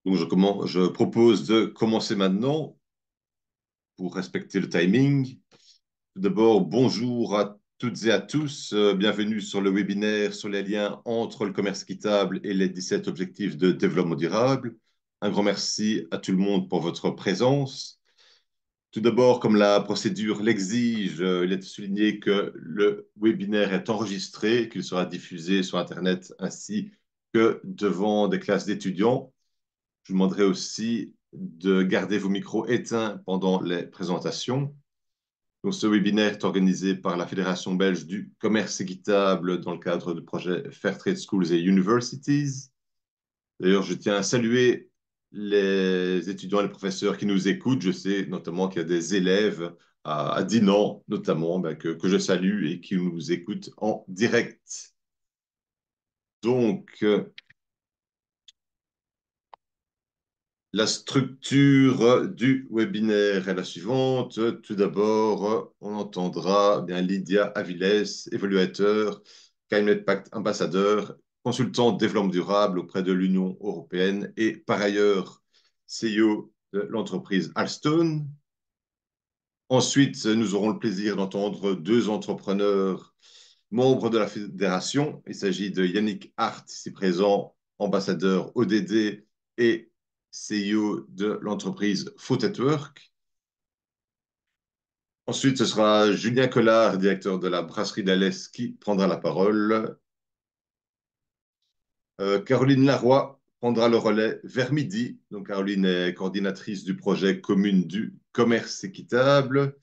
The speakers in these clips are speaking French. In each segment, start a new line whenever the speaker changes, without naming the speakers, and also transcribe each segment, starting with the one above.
Donc, je propose de commencer maintenant pour respecter le timing. Tout d'abord, bonjour à toutes et à tous. Bienvenue sur le webinaire sur les liens entre le commerce équitable et les 17 objectifs de développement durable. Un grand merci à tout le monde pour votre présence. Tout d'abord, comme la procédure l'exige, il est souligné que le webinaire est enregistré, qu'il sera diffusé sur Internet ainsi que devant des classes d'étudiants. Je vous demanderai aussi de garder vos micros éteints pendant les présentations. Donc, ce webinaire est organisé par la Fédération belge du commerce équitable dans le cadre du projet Fairtrade Schools et Universities. D'ailleurs, je tiens à saluer les étudiants et les professeurs qui nous écoutent. Je sais notamment qu'il y a des élèves à Dinan, notamment, que je salue et qui nous écoutent en direct. Donc, la structure du webinaire est la suivante. Tout d'abord, on entendra bien Lydia Avilés, évaluateur, Climate Pact ambassadeur, consultant développement durable auprès de l'Union européenne et par ailleurs CEO de l'entreprise Alstom. Ensuite, nous aurons le plaisir d'entendre deux entrepreneurs membres de la fédération. Il s'agit de Yannick Hart, ici présent, ambassadeur ODD et CEO de l'entreprise Food at Work. Ensuite, ce sera Julien Collard, directeur de la brasserie d'Alès, qui prendra la parole. Caroline Laroy prendra le relais vers midi. Donc, Caroline est coordinatrice du projet commune du commerce équitable.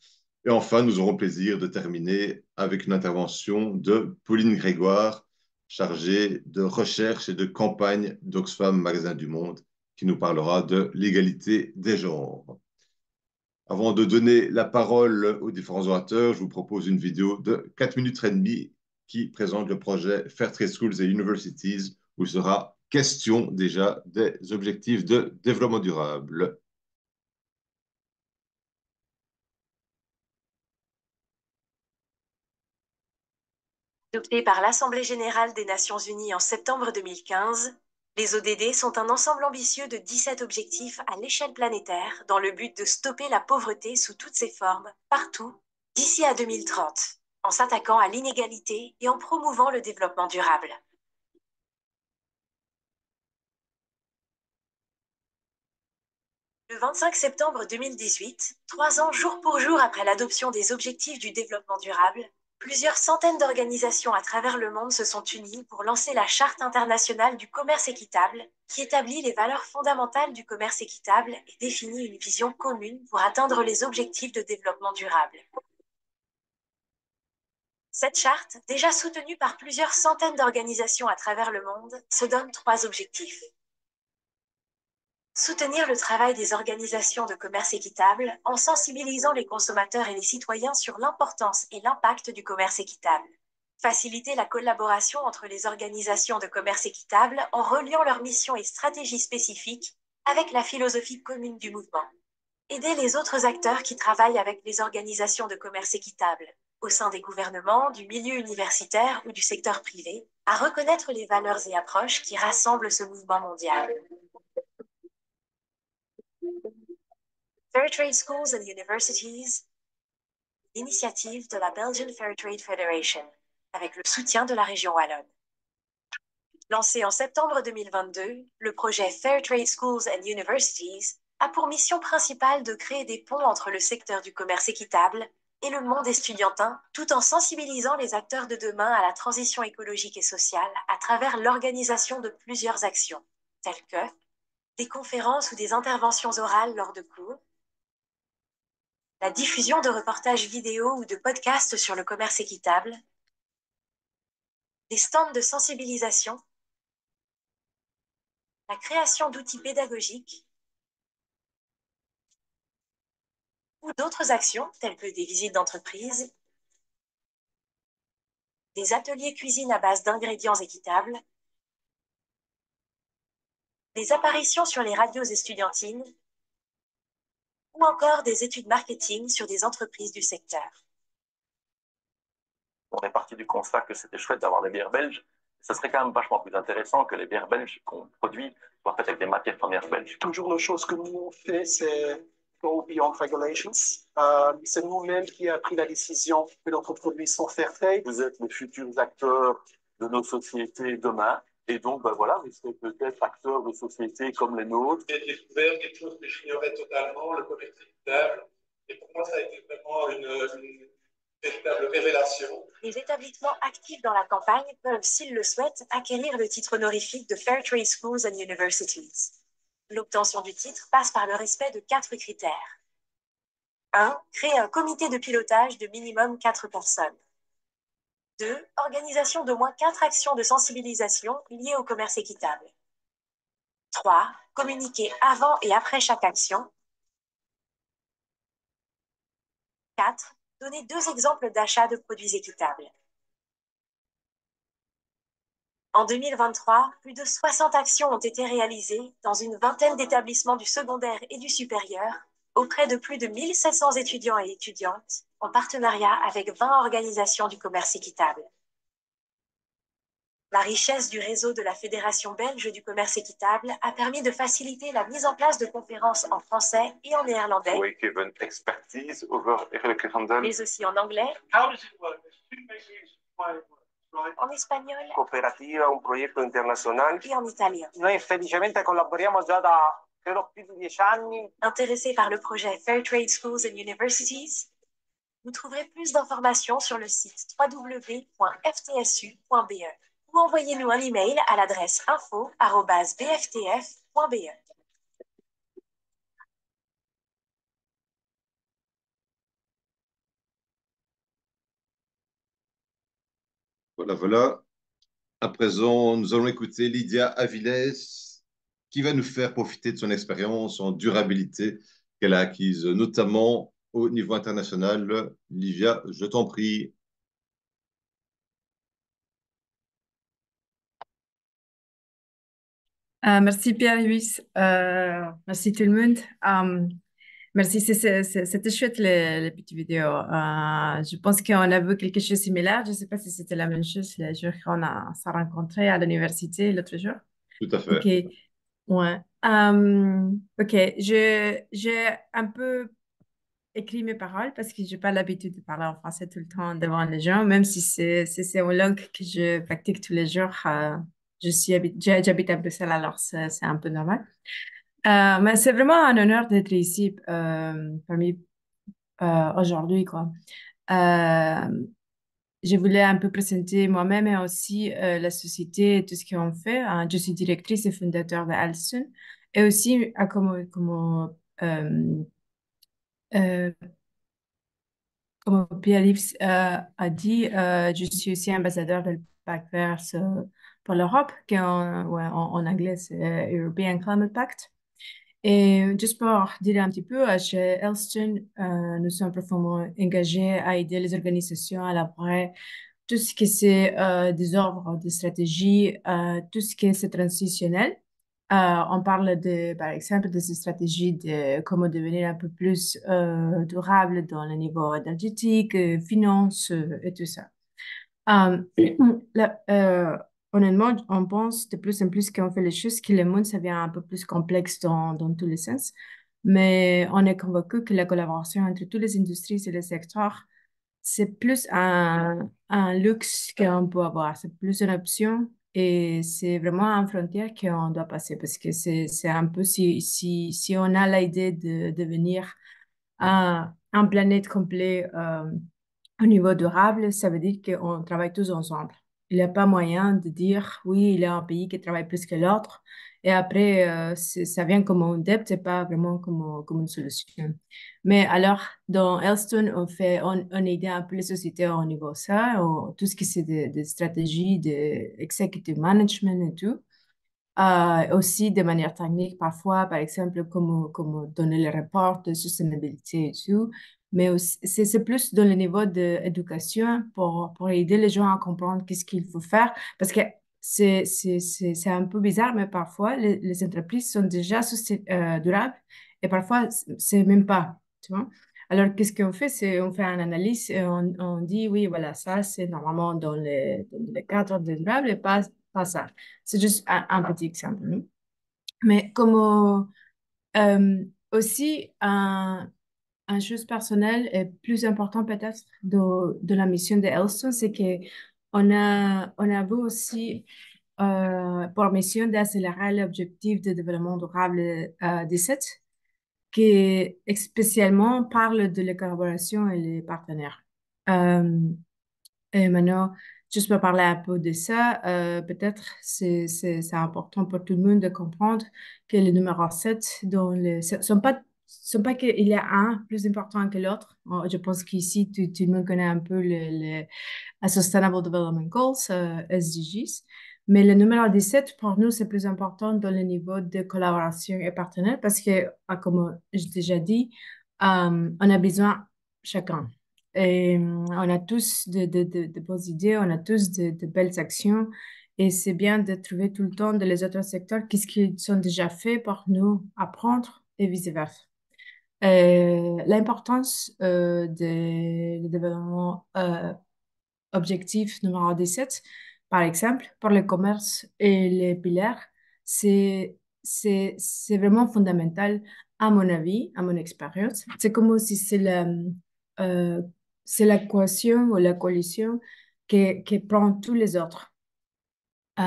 Et enfin, nous aurons le plaisir de terminer avec une intervention de Pauline Grégoire, chargée de recherche et de campagne d'Oxfam Magasin du Monde, qui nous parlera de l'égalité des genres. Avant de donner la parole aux différents orateurs, je vous propose une vidéo de 4 minutes et demie qui présente le projet Fairtrade Schools et Universities, où il sera question déjà des objectifs de développement durable.
Adoptés par l'Assemblée générale des Nations unies en septembre 2015, les ODD sont un ensemble ambitieux de 17 objectifs à l'échelle planétaire dans le but de stopper la pauvreté sous toutes ses formes, partout, d'ici à 2030, en s'attaquant à l'inégalité et en promouvant le développement durable. Le 25 septembre 2018, 3 ans jour pour jour après l'adoption des objectifs du développement durable, plusieurs centaines d'organisations à travers le monde se sont unies pour lancer la Charte internationale du commerce équitable, qui établit les valeurs fondamentales du commerce équitable et définit une vision commune pour atteindre les objectifs de développement durable. Cette charte, déjà soutenue par plusieurs centaines d'organisations à travers le monde, se donne 3 objectifs. Soutenir le travail des organisations de commerce équitable en sensibilisant les consommateurs et les citoyens sur l'importance et l'impact du commerce équitable. Faciliter la collaboration entre les organisations de commerce équitable en reliant leurs missions et stratégies spécifiques avec la philosophie commune du mouvement. Aider les autres acteurs qui travaillent avec les organisations de commerce équitable, au sein des gouvernements, du milieu universitaire ou du secteur privé, à reconnaître les valeurs et approches qui rassemblent ce mouvement mondial. Fairtrade Schools and Universities, initiative de la Belgian Fairtrade Federation, avec le soutien de la région wallonne. Lancé en septembre 2022, le projet Fairtrade Schools and Universities a pour mission principale de créer des ponts entre le secteur du commerce équitable et le monde estudiantin, tout en sensibilisant les acteurs de demain à la transition écologique et sociale à travers l'organisation de plusieurs actions, telles que des conférences ou des interventions orales lors de cours, la diffusion de reportages vidéo ou de podcasts sur le commerce équitable, des stands de sensibilisation, la création d'outils pédagogiques ou d'autres actions telles que des visites d'entreprise, des ateliers cuisine à base d'ingrédients équitables, des apparitions sur les radios estudiantines ou encore des études marketing sur des entreprises du secteur.
On est parti du constat que c'était chouette d'avoir des bières belges Ça serait quand même vachement plus intéressant que les bières belges qu'on produit soient faites avec des matières premières belges.
Toujours la chose que nous on fait, c'est go beyond regulations. C'est nous-mêmes qui avons pris la décision que notre produits sont fair trade.
Vous êtes les futurs acteurs de nos sociétés demain. Et donc, ben voilà, vous serez peut-être acteurs de sociétés comme les nôtres.
J'ai découvert quelque chose que j'ignorais totalement, le commerce équitable. Et pour moi, ça a été vraiment une véritable révélation.
Les établissements actifs dans la campagne peuvent, s'ils le souhaitent, acquérir le titre honorifique de Fair Trade Schools and Universities. L'obtention du titre passe par le respect de 4 critères. 1. Créer un comité de pilotage de minimum 4 personnes. 2. Organisation d'au moins 4 actions de sensibilisation liées au commerce équitable. 3. Communiquer avant et après chaque action. 4. Donner 2 exemples d'achat de produits équitables. En 2023, plus de 60 actions ont été réalisées dans une vingtaine d'établissements du secondaire et du supérieur, auprès de plus de 1700 étudiants et étudiantes, en partenariat avec 20 organisations du commerce équitable. La richesse du réseau de la Fédération belge du commerce équitable a permis de faciliter la mise en place de conférences en français et en néerlandais,
We give an expertise over eerlijke handel.
mais aussi en anglais,
How does it work? There's two mechanisms why it works, right?
en espagnol
Cooperativa, un progetto internazionale.
et en italien.
Noi felicemente collaboriamo già da credo più di 10 anni.
Intéressé par le projet Fair Trade Schools and Universities, vous trouverez plus d'informations sur le site www.ftsu.be ou envoyez-nous un email à l'adresse info@bftf.be.
Voilà, voilà. À présent, nous allons écouter Lydia Avilés qui va nous faire profiter de son expérience en durabilité qu'elle a acquise notamment au niveau international. Lydia, je t'en prie.
Merci Pierre-Louis, merci tout le monde. Merci, c'était chouette les petites vidéos. Je pense qu'on a vu quelque chose de similaire. Je ne sais pas si c'était la même chose le jour qu'on s'est rencontrés à l'université l'autre jour.
Tout à
Ok,
fait.
ouais. Ok, j'ai un peu écrit mes paroles parce que j'ai pas l'habitude de parler en français tout le temps devant les gens, même si c'est une langue que je pratique tous les jours. J'habite à Bruxelles, alors c'est un peu normal. Mais c'est vraiment un honneur d'être ici parmi aujourd'hui, quoi. Euh, je voulais un peu présenter moi-même et aussi la société et tout ce qu'on fait. Je suis directrice et fondateur de Alston et aussi euh, euh, comme Pierre-Yves a dit, je suis aussi ambassadeur de Pacte Vert pour l'Europe, qui en anglais c'est European Climate Pact. Et juste pour dire un petit peu, chez Elston, nous sommes profondément engagés à aider les organisations à élaborer tout ce qui c'est des ordres, des stratégies, tout ce qui est c'est transitionnel. On parle par exemple, de ces stratégies de comment devenir un peu plus durable dans le niveau énergétique, finance et tout ça. Euh, là, honnêtement, on pense de plus en plus qu'on fait les choses, que le monde, ça devient un peu plus complexe dans tous les sens. Mais on est convaincu que la collaboration entre toutes les industries et les secteurs, c'est plus un luxe qu'on peut avoir. C'est plus une option et c'est vraiment une frontière qu'on doit passer parce que c'est un peu si on a l'idée de devenir un planète complet au niveau durable, ça veut dire qu'on travaille tous ensemble. Il n'y a pas moyen de dire, oui, il y a un pays qui travaille plus que l'autre. Et après, ça vient comme une dette, c'est pas vraiment comme une solution. Mais alors, dans Elston, on aide un peu les sociétés au niveau de ça, tout ce qui c'est des stratégies, de executive management et tout. Aussi de manière technique, parfois, par exemple, comme donner les rapports de sustainabilité et tout. Mais aussi, c'est plus dans le niveau d'éducation pour aider les gens à comprendre qu'est-ce qu'il faut faire. Parce que c'est un peu bizarre, mais parfois, les entreprises sont déjà durables et parfois, c'est même pas, tu vois. Alors, qu'est-ce qu'on fait? C'est on fait une analyse et on dit, oui, voilà, ça, c'est normalement dans les cadres de durable et pas pas ça. C'est juste un petit exemple. Non? Mais comme aussi, un chose personnelle et plus important peut-être de la mission de Elstone, c'est que on a vu aussi pour mission d'accélérer l'objectif de développement durable 17, qui spécialement parle de la collaboration et les partenaires. Euh, et maintenant, juste pour parler un peu de ça, peut-être c'est important pour tout le monde de comprendre que le numéro 7 dans le, ce sont pas qu'il y a un plus important que l'autre. Je pense qu'ici, tout le monde connaît un peu le Sustainable Development Goals, SDGs. Mais le numéro 17, pour nous, c'est plus important dans le niveau de collaboration et partenaire parce que, comme j'ai déjà dit, on a besoin chacun. Et on a tous de bonnes idées, on a tous de belles actions. Et c'est bien de trouver tout le temps dans les autres secteurs qu'est-ce qu'ils sont déjà faits pour nous apprendre et vice-versa. L'importance du développement objectif numéro 17, par exemple, pour le commerce et les piliers, c'est vraiment fondamental à mon avis, à mon expérience. C'est comme si euh, c'est la cohésion ou la coalition qui prend tous les autres. Euh,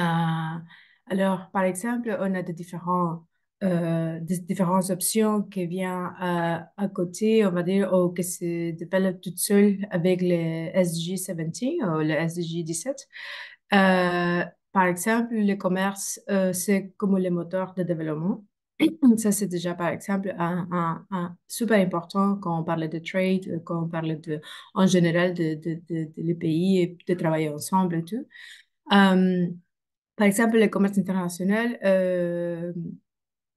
alors, par exemple, on a des différentes options qui viennent à côté, on va dire, ou qui se développent toutes seules avec le SDG 17 ou le SDG 17. Par exemple, le commerce, c'est comme le moteur de développement. Ça, c'est déjà, par exemple, un super important quand on parle de trade, quand on parle en général de les pays et de travailler ensemble et tout. Euh, Par exemple, le commerce international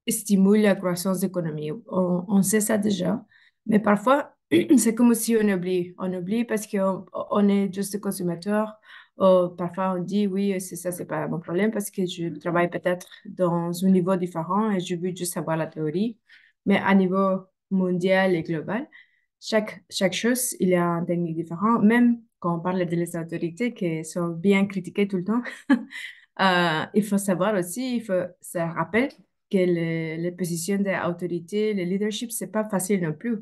stimule la croissance économique. On sait ça déjà, mais parfois, c'est comme si on oublie. On oublie parce qu'on est juste des consommateurs. Parfois, on dit, oui, c'est ça, c'est pas mon problème parce que je travaille peut-être dans un niveau différent et je veux juste savoir la théorie. Mais à niveau mondial et global, chaque chose, il y a un technique différent. Même quand on parle de les autorités qui sont bien critiquées tout le temps, il faut savoir aussi, il faut se rappeler que les positions d'autorité, le leadership, c'est pas facile non plus.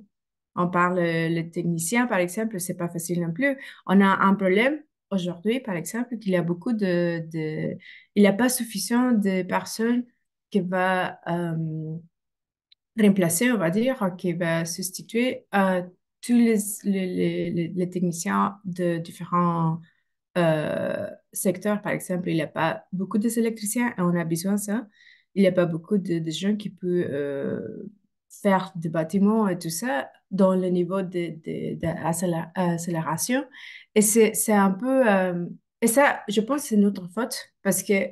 On parle, le technicien, par exemple, c'est pas facile non plus. On a un problème aujourd'hui, par exemple, qu'il y a beaucoup il n'y a pas suffisamment de personnes qui va remplacer, on va dire, qui va substituer tous les techniciens de différents secteur, par exemple, il n'y a pas beaucoup d'électriciens et on a besoin de ça. Il n'y a pas beaucoup de gens qui peuvent faire des bâtiments et tout ça dans le niveau d'accélération. Et c'est un peu... et ça, je pense que c'est notre faute parce que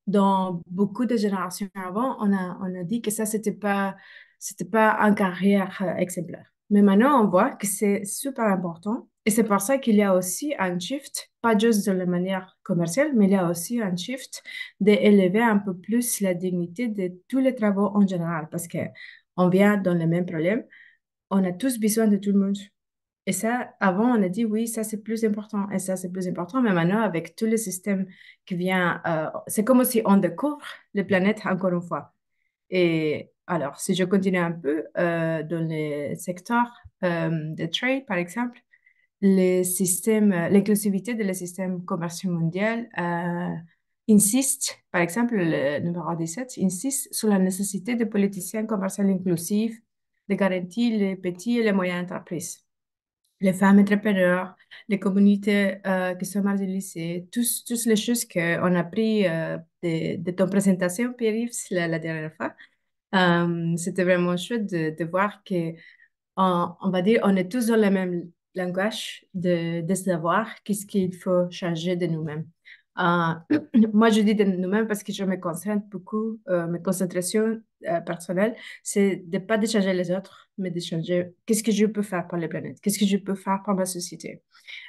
dans beaucoup de générations avant, on a dit que ça, c'était pas une carrière exemplaire. Mais maintenant, on voit que c'est super important. Et c'est pour ça qu'il y a aussi un shift, pas juste de la manière commerciale, mais il y a aussi un shift d'élever un peu plus la dignité de tous les travaux en général, parce que on vient dans le même problème. On a tous besoin de tout le monde. Et ça, avant, on a dit oui, ça c'est plus important et ça c'est plus important, mais maintenant, avec tous les systèmes qui viennent, c'est comme si on découvre la planète encore une fois. Et alors, si je continue un peu dans les secteurs de trade, par exemple, les systèmes, l'inclusivité de les systèmes commerciaux mondiaux insiste, par exemple, le numéro 17, insiste sur la nécessité de politiciens commerciaux inclusifs, de garantir les petits et les moyennes entreprises les femmes entrepreneurs, les communautés qui sont marginalisées, toutes les choses qu'on a appris de ton présentation, Pierre-Yves, la dernière fois. C'était vraiment chouette de voir que, on va dire, on est tous dans le même langage de savoir qu'est-ce qu'il faut changer de nous-mêmes. Euh, Moi, je dis de nous-mêmes parce que je me concentre beaucoup, mes concentrations personnelles, c'est de pas de changer les autres, mais de changer qu'est-ce que je peux faire pour la planète, qu'est-ce que je peux faire pour ma société,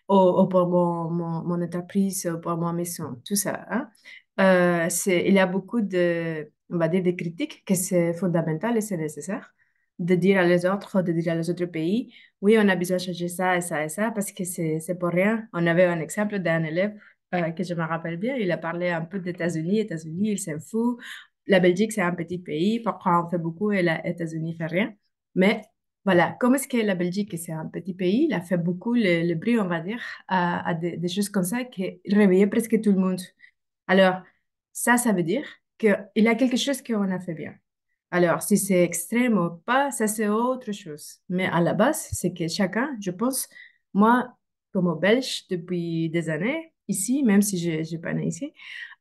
ou pour mon entreprise, ou pour ma maison, tout ça. Hein. Il y a beaucoup on va dire, de critiques que c'est fondamental et c'est nécessaire de dire à les autres, de dire à les autres pays, oui, on a besoin de changer ça et ça et ça, parce que c'est pour rien. On avait un exemple d'un élève que je me rappelle bien, il a parlé un peu d'États-Unis. États-Unis, il s'en fout. La Belgique, c'est un petit pays. Parfois, on fait beaucoup et les États-Unis ne fait rien. Mais voilà, comme est-ce que la Belgique, c'est un petit pays, il a fait beaucoup le bruit, on va dire, à des choses comme ça qui réveillaient presque tout le monde. Alors, ça veut dire qu'il y a quelque chose qu'on a fait bien. Alors, si c'est extrême ou pas, ça c'est autre chose. Mais à la base, c'est que chacun, je pense, moi, comme Belge depuis des années, ici, même si je n'ai pas né ici,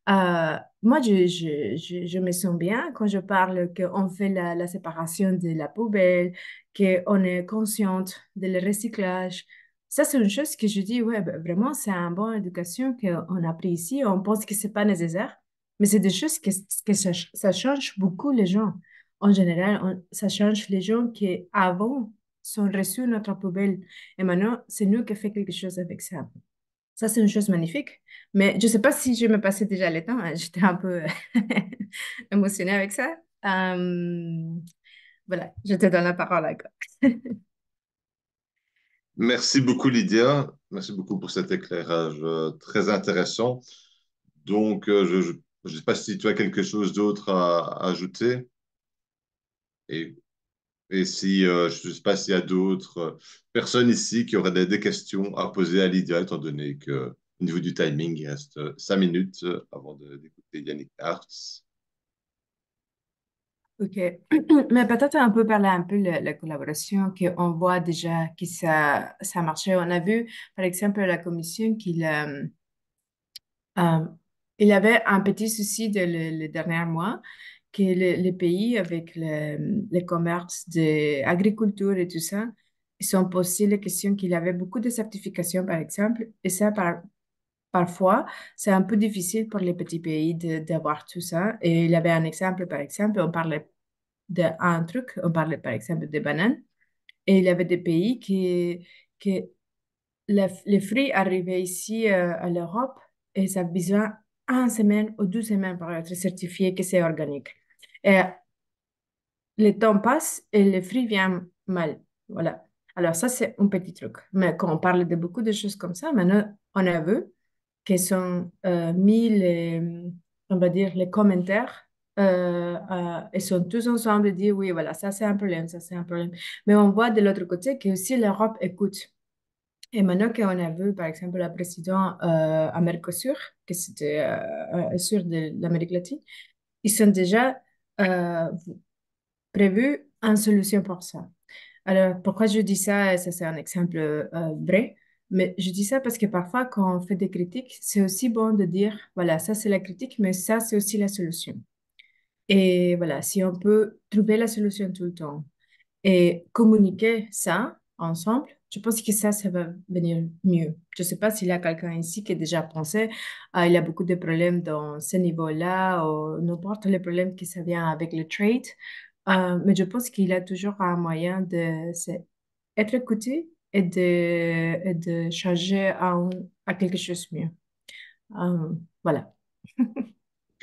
moi, je me sens bien quand je parle qu'on fait la séparation de la poubelle, qu'on est consciente de le recyclage. Ça, c'est une chose que je dis, ouais, ben, vraiment, c'est une bonne éducation qu'on a pris ici. On pense que c'est pas nécessaire, mais c'est des choses que ça change beaucoup les gens. En général, ça change les gens qui, avant, sont reçus notre poubelle. Et maintenant, c'est nous qui faisons quelque chose avec ça. Ça, c'est une chose magnifique. Mais je ne sais pas si je me passais déjà le temps, hein. J'étais un peu émotionnée avec ça. Voilà, je te donne la parole, d'accord.
Merci beaucoup, Lydia. Merci beaucoup pour cet éclairage très intéressant. Donc, je ne sais pas si tu as quelque chose d'autre à ajouter. Et, et si, je ne sais pas s'il y a d'autres personnes ici qui auraient des questions à poser à Lydia, étant donné que au niveau du timing, il reste 5 minutes avant d'écouter Yannick Hartz.
OK. Mais peut-être un peu parler un peu de la collaboration qu'on voit déjà que ça marchait. On a vu, par exemple, la commission Euh, il avait un petit souci le dernier mois que les pays avec le commerce de agriculture et tout ça, ils sont posés la question qu'il y avait beaucoup de certifications, par exemple, et ça, parfois, c'est un peu difficile pour les petits pays d'avoir tout ça. Et il y avait un exemple, par exemple, on parlait d'un truc, on parlait par exemple des bananes, et il y avait des pays qui les fruits arrivaient ici à l'Europe et ça a besoin une semaine ou 2 semaines pour être certifié que c'est organique. Et le temps passe et les fruits viennent mal. Voilà. Alors ça, c'est un petit truc. Mais quand on parle de beaucoup de choses comme ça, maintenant, on a vu qu'ils sont mis on va dire, les commentaires. Ils sont tous ensemble et disent, oui, voilà, ça c'est un problème, ça c'est un problème. Mais on voit de l'autre côté que aussi l'Europe écoute. Et maintenant qu'on a vu, par exemple, la présidente à Mercosur, que c'était sur de l'Amérique latine, ils sont déjà euh, prévus une solution pour ça. Alors, pourquoi je dis ça? Ça, c'est un exemple vrai. Mais je dis ça parce que parfois, quand on fait des critiques, c'est aussi bon de dire, voilà, ça c'est la critique, mais ça c'est aussi la solution. Et voilà, si on peut trouver la solution tout le temps et communiquer ça ensemble, je pense que ça va venir mieux. Je ne sais pas s'il y a quelqu'un ici qui a déjà pensé, il y a beaucoup de problèmes dans ce niveau-là, ou n'importe les problèmes qui ça vient avec le trade, mais je pense qu'il y a toujours un moyen de être écouté et de changer à quelque chose de mieux. Voilà.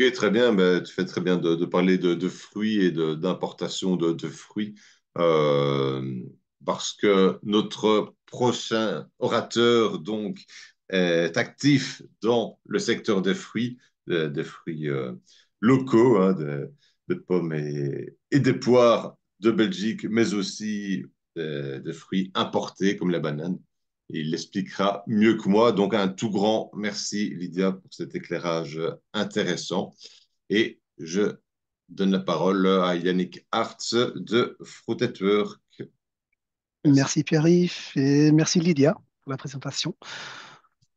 Ok, très bien. Ben, tu fais très bien de parler de fruits et d'importation de fruits. Euh, Parce que notre prochain orateur donc est actif dans le secteur des fruits locaux, hein, des pommes et des poires de Belgique, mais aussi des fruits importés comme la banane. Il l'expliquera mieux que moi. Donc, un tout grand merci, Lydia, pour cet éclairage intéressant. Et je donne la parole à Yannick Hartz de Fruit at Work. Merci.
Merci Pierre-Yves et merci Lydia pour la présentation.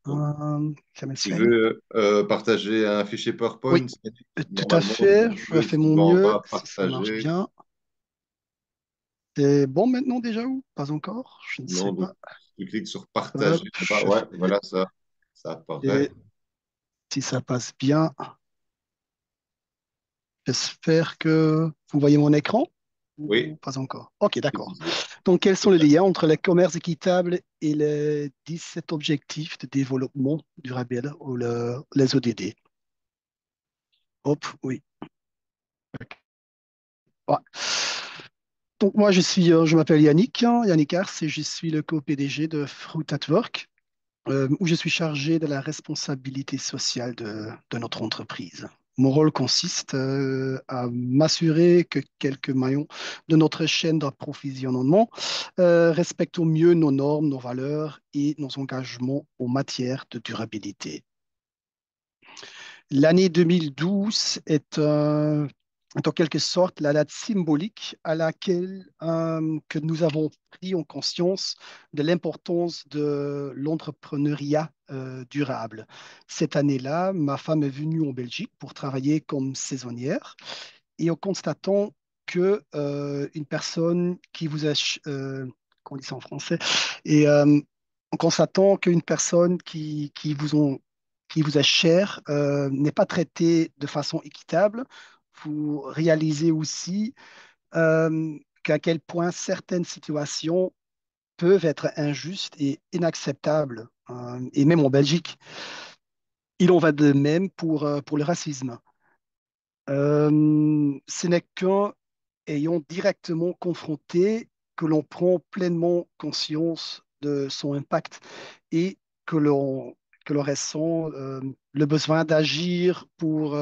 Donc,
Kamel
tu
Sfaï.
veux partager un fichier PowerPoint?
Oui, tout à
Normalement,
fait. Je
tu
fais mon
m'en
mieux
vas
si ça marche
partager.
bien. C'est bon maintenant déjà ou pas encore? Je ne sais
Non, donc
pas.
tu cliques sur
Hop,
partager. Là-bas.
je
Ouais,
fais.
voilà, ça apparaît.
Et si ça passe bien, j'espère que vous voyez mon écran ou
Oui,
pas encore. Ok,
c'est
d'accord.
visible.
Donc, quels sont les liens entre le commerce équitable et les 17 objectifs de développement durable ou les ODD? Hop, oui. Ouais. Donc moi, je m'appelle Yannick, hein, Yannick Ars, et je suis le co-PDG de Fruit at Work. où je suis chargé de la responsabilité sociale de notre entreprise. Mon rôle consiste à m'assurer que quelques maillons de notre chaîne d'approvisionnement respectent au mieux nos normes, nos valeurs et nos engagements en matière de durabilité. L'année 2012 est en quelque sorte la date symbolique à laquelle que nous avons pris en conscience de l'importance de l'entrepreneuriat durable. Cette année-là, ma femme est venue en Belgique pour travailler comme saisonnière et en constatant que une personne qui vous a, qu'on dit ça en français, et en constatant qu'une personne qui vous est chère n'est pas traitée de façon équitable, vous réalisez aussi qu'à quel point certaines situations peuvent être injustes et inacceptables, et même en Belgique. Il en va de même pour le racisme. Ce n'est qu'en ayant directement confronté que l'on prend pleinement conscience de son impact et que l'on ressent le besoin d'agir pour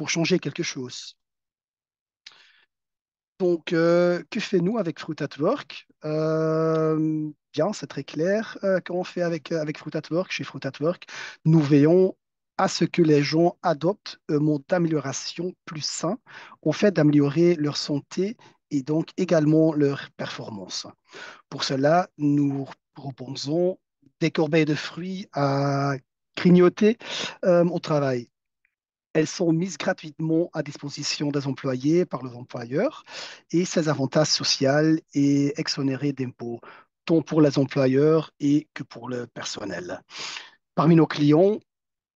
changer quelque chose. Donc, que fait-nous avec Fruit at Work? Bien, c'est très clair qu'on fait avec Fruit at Work. Chez Fruit at Work, nous veillons à ce que les gens adoptent un mode d'amélioration plus sain, au fait d'améliorer leur santé et donc également leur performance. Pour cela, nous proposons des corbeilles de fruits à grignoter au travail. Elles sont mises gratuitement à disposition des employés par leurs employeurs et ces avantages sociaux et exonérés d'impôts, tant pour les employeurs et que pour le personnel. Parmi nos clients,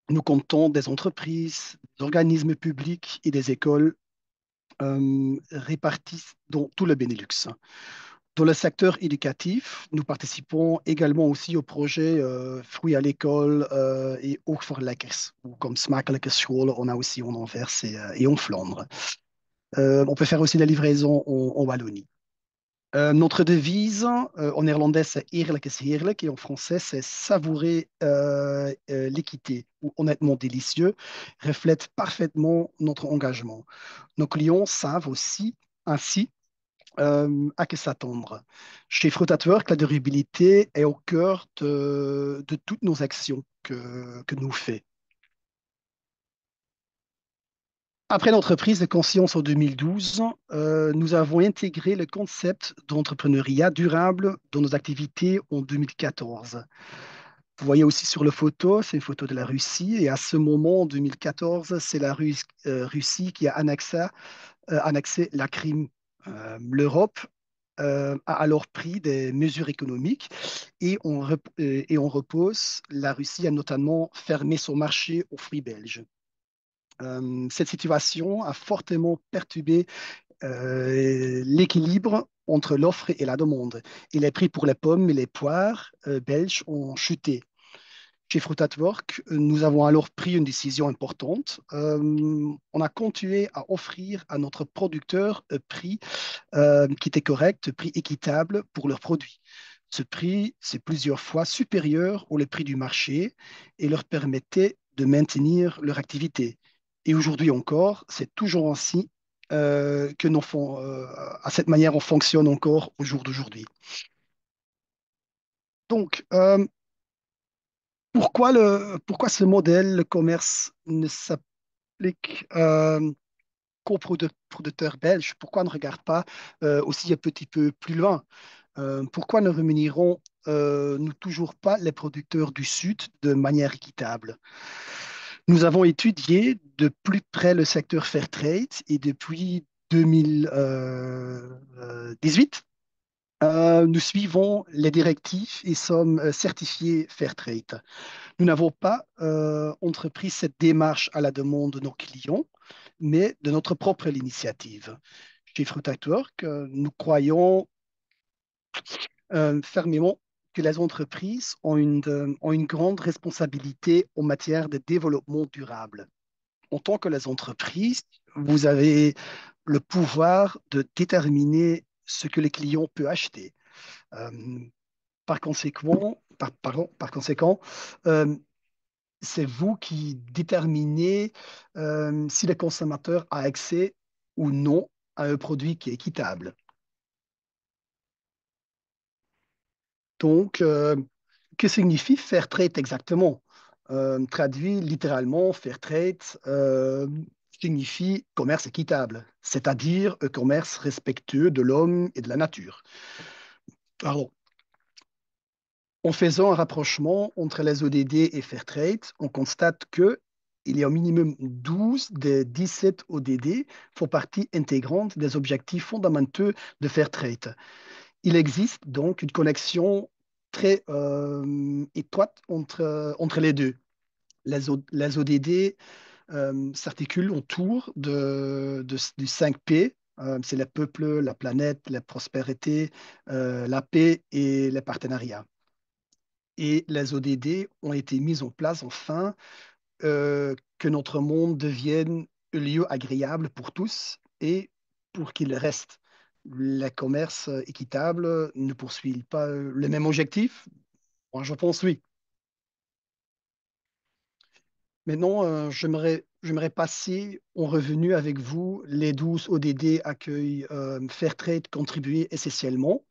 nous comptons des entreprises, des organismes publics et des écoles répartis dans tout le Benelux. Dans le secteur éducatif, nous participons également aussi au projet Fruits à l'école et Oog voor Lekkers, ou comme Smakelijke Scholen, on a aussi en Anvers et en Flandre. On peut faire aussi des livraisons en Wallonie. Notre devise en néerlandais, c'est Eerlijk is heerlijk et en français, c'est savourer l'équité ou honnêtement délicieux, reflète parfaitement notre engagement. Nos clients savent aussi ainsi à que s'attendre. Chez Fruit at Work, la durabilité est au cœur de toutes nos actions que nous faisons. Après notre prise de conscience en 2012, nous avons intégré le concept d'entrepreneuriat durable dans nos activités en 2014. Vous voyez aussi sur la photo, c'est une photo de la Russie. Et à ce moment, en 2014, c'est la Russie qui a annexé la Crimée. L'Europe a alors pris des mesures économiques et on repose. La Russie a notamment fermé son marché aux fruits belges. Cette situation a fortement perturbé l'équilibre entre l'offre et la demande. Et les prix pour les pommes et les poires belges ont chuté. Chez Fruit at Work, nous avons alors pris une décision importante. On a continué à offrir à notre producteur un prix qui était correct, prix équitable pour leurs produits. Ce prix, c'est plusieurs fois supérieur au prix du marché et leur permettait de maintenir leur activité. Et aujourd'hui encore, c'est toujours ainsi à cette manière, on fonctionne encore au jour d'aujourd'hui. Donc, pourquoi ce modèle, le commerce, ne s'applique qu'aux producteurs belges? Pourquoi on ne regarde pas aussi un petit peu plus loin? Pourquoi ne rémunérons-nous toujours pas les producteurs du Sud de manière équitable? Nous avons étudié de plus près le secteur Fairtrade et depuis 2018, nous suivons les directives et sommes certifiés Fairtrade. Nous n'avons pas entrepris cette démarche à la demande de nos clients, mais de notre propre initiative. Chez Fruit at Work, nous croyons fermement que les entreprises ont une grande responsabilité en matière de développement durable. En tant que les entreprises, vous avez le pouvoir de déterminer ce que les clients peuvent acheter. Euh, Par conséquent, par conséquent, euh, c'est vous qui déterminez si le consommateur a accès ou non à un produit qui est équitable. Donc, que signifie fair trade exactement? Traduit littéralement, fair trade signifie commerce équitable, c'est-à-dire un commerce respectueux de l'homme et de la nature. Pardon. En faisant un rapprochement entre les ODD et fair trade, on constate que il y a au minimum 12 des 17 ODD font partie intégrante des objectifs fondamentaux de fair trade. Il existe donc une connexion très étroite entre les deux. Les ODD s'articulent autour du 5P, c'est le peuple, la planète, la prospérité, la paix et les partenariats. Et les ODD ont été mises en place enfin que notre monde devienne un lieu agréable pour tous et pour qu'il reste. Le commerce équitable ne poursuit pas le même objectif? Moi, je pense oui. Maintenant, j'aimerais passer en revenu avec vous les 12 ODD accueil Fairtrade contribuer essentiellement.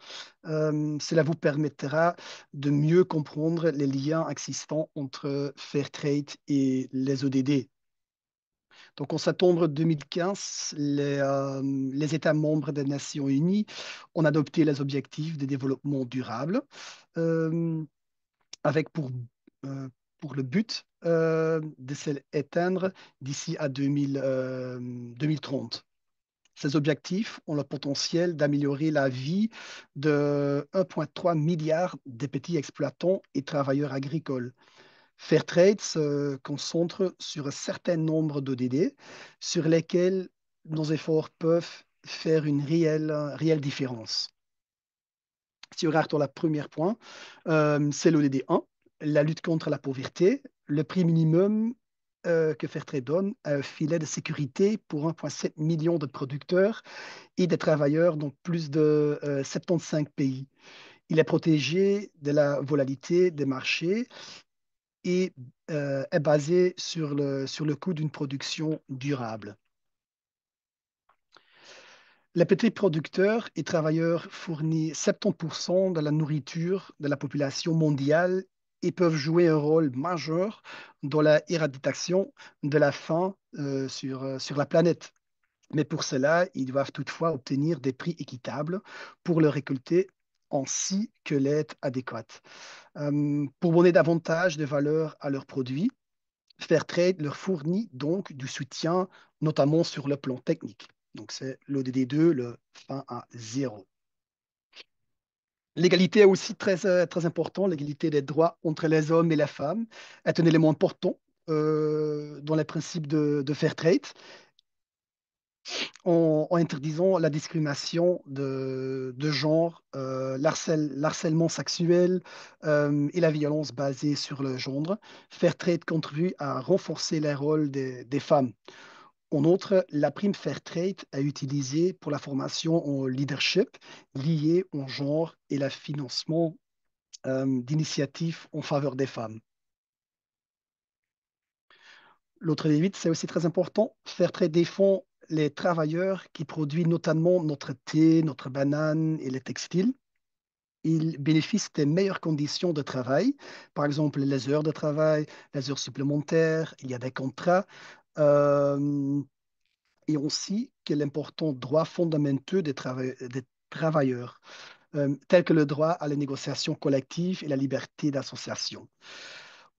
Cela vous permettra de mieux comprendre les liens existants entre Fairtrade et les ODD. Donc, en septembre 2015, les États membres des Nations Unies ont adopté les objectifs de développement durable euh, avec euh, pour le but de s'éteindre d'ici à 2030. Ces objectifs ont le potentiel d'améliorer la vie de 1,3 milliard de petits exploitants et travailleurs agricoles. Fairtrade se concentre sur un certain nombre d'ODD sur lesquels nos efforts peuvent faire une réelle différence. Si on regarde le premier point, c'est l'ODD 1, la lutte contre la pauvreté. Le prix minimum que Fairtrade donne à un filet de sécurité pour 1,7 million de producteurs et de travailleurs dans plus de 75 pays. Il est protégé de la volatilité des marchés et est basé sur le coût d'une production durable. Les petits producteurs et travailleurs fournissent 70% de la nourriture de la population mondiale et peuvent jouer un rôle majeur dans la éradication de la faim sur la planète. Mais pour cela, ils doivent toutefois obtenir des prix équitables pour le récolter ainsi que l'aide adéquate. Pour donner davantage de valeur à leurs produits, Fairtrade leur fournit donc du soutien, notamment sur le plan technique. Donc, c'est l'ODD2, le fin à zéro. L'égalité est aussi très important. L'égalité des droits entre les hommes et les femmes est un élément important dans les principes de Fairtrade en interdisant la discrimination de genre, l'harcèlement sexuel et la violence basée sur le genre. Fairtrade contribue à renforcer les rôles des femmes. En outre, la prime Fairtrade est utilisée pour la formation en leadership liée au genre et le financement d'initiatives en faveur des femmes. L'autre des 8, c'est aussi très important. Fairtrade défend les travailleurs qui produisent notamment notre thé, notre banane et les textiles. Ils bénéficient des meilleures conditions de travail, par exemple les heures de travail, les heures supplémentaires, il y a des contrats, euh, et aussi que l'important droit fondamentaux des travailleurs, tels que le droit à la négociation collective et la liberté d'association.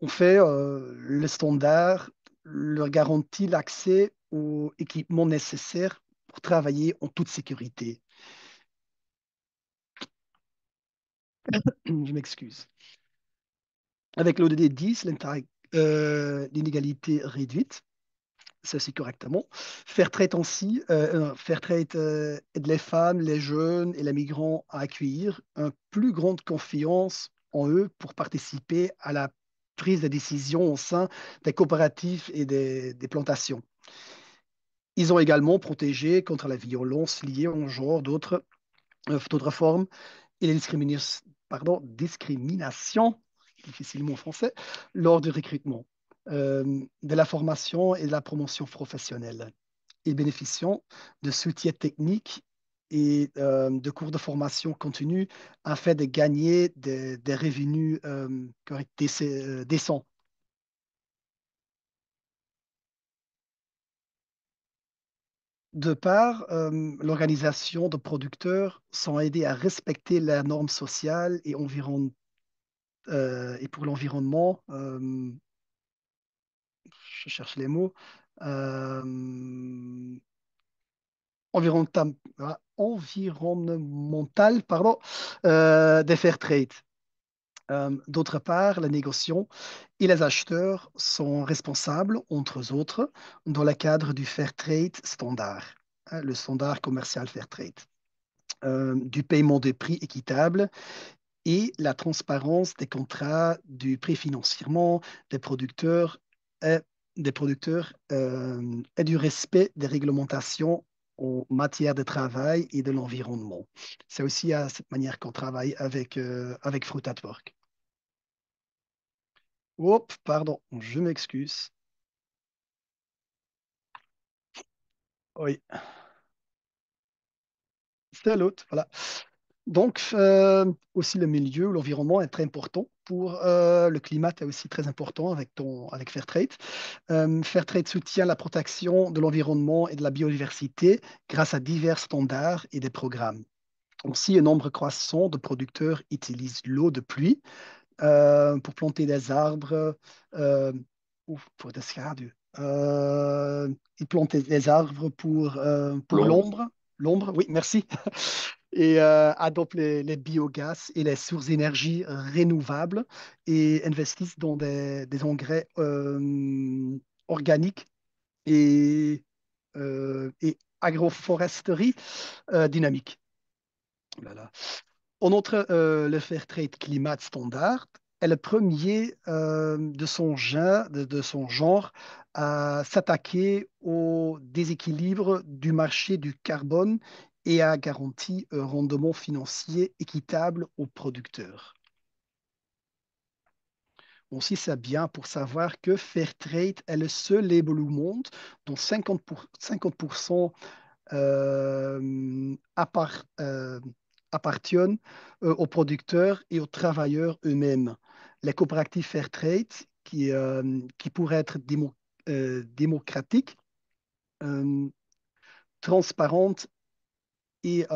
On fait le standard leur garantit l'accès aux équipements nécessaires pour travailler en toute sécurité. Je m'excuse. Avec l'ODD 10, l'inégalité réduite, ça c'est correctement. Fairtrade aide les femmes, les jeunes et les migrants à accueillir une plus grande confiance en eux pour participer à la prise de décision au sein des coopératives et des plantations. Ils ont également protégé contre la violence liée au genre d'autres formes et les discrimination, difficilement en français, lors du recrutement, de la formation et de la promotion professionnelle, et bénéficiant de soutien technique et de cours de formation continue afin de gagner des revenus décents. De part, l'organisation de producteurs sont aidés à respecter la norme sociale et pour l'environnement, je cherche les mots, euh, environnemental, pardon, des fair trade. D'autre part, la négociation et les acheteurs sont responsables, entre autres, dans le cadre du fair trade standard, hein, le standard commercial fair trade, du paiement des prix équitables et la transparence des contrats, du préfinancement des producteurs et, et du respect des réglementations en matière de travail et de l'environnement. C'est aussi à cette manière qu'on travaille avec Fruit at Work. Oups, pardon, je m'excuse. Oui, c'est l'autre, voilà. Donc, aussi le milieu, l'environnement est très important pour le climat, est aussi très important avec Fairtrade. Fairtrade soutient la protection de l'environnement et de la biodiversité grâce à divers standards et des programmes. Aussi, un nombre croissant de producteurs utilisent l'eau de pluie pour planter des arbres. Ouf, pour des schaduw. Ils plantent des arbres pour
L'ombre.
l'ombre. L'ombre, oui, merci. Et adoptent les biogaz et les sources d'énergie renouvelables et investissent dans des engrais organiques et agroforesterie dynamique. Voilà. En outre, le Fairtrade Climate Standard est le premier de son genre à s'attaquer au déséquilibre du marché du carbone et à garantir un rendement financier équitable aux producteurs. Aussi, c'est bien pour savoir que Fairtrade est le seul label au monde dont 50% appartiennent aux producteurs et aux travailleurs eux-mêmes. Les coopératives Fairtrade, qui pourraient être démocratiques, euh, transparentes et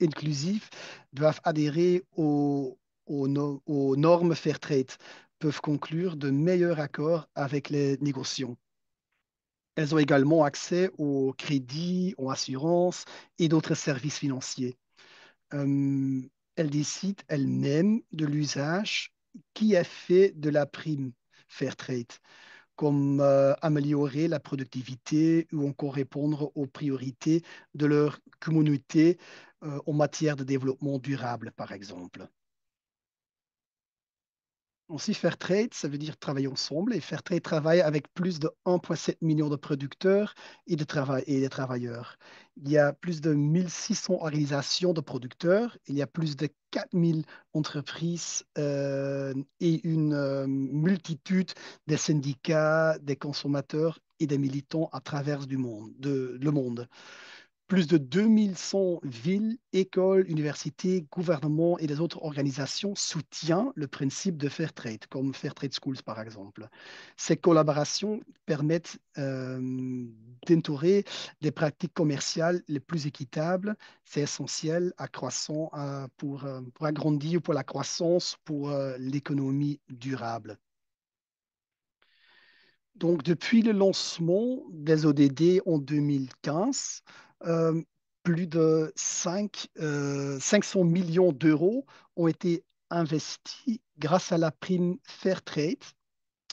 inclusives, doivent adhérer aux normes Fairtrade, peuvent conclure de meilleurs accords avec les négociants. Elles ont également accès au crédit, aux assurances et d'autres services financiers. Euh, Elles décident elles-mêmes de l'usage qui est fait de la prime Fairtrade, comme améliorer la productivité ou encore répondre aux priorités de leur communauté en matière de développement durable, par exemple. Aussi, Fairtrade, ça veut dire travailler ensemble. Et Fairtrade travaille avec plus de 1,7 million de producteurs et de travailleurs. Il y a plus de 1600 organisations de producteurs. Il y a plus de 4000 entreprises et une multitude de syndicats, des consommateurs et des militants à travers le monde. Plus de 2100 villes, écoles, universités, gouvernements et des autres organisations soutiennent le principe de Fairtrade, comme Fairtrade Schools par exemple. Ces collaborations permettent d'entourer des pratiques commerciales les plus équitables. C'est essentiel pour agrandir, pour la croissance, pour l'économie durable. Donc, depuis le lancement des ODD en 2015, euh, plus de 500 millions d'euros ont été investis grâce à la prime Fairtrade,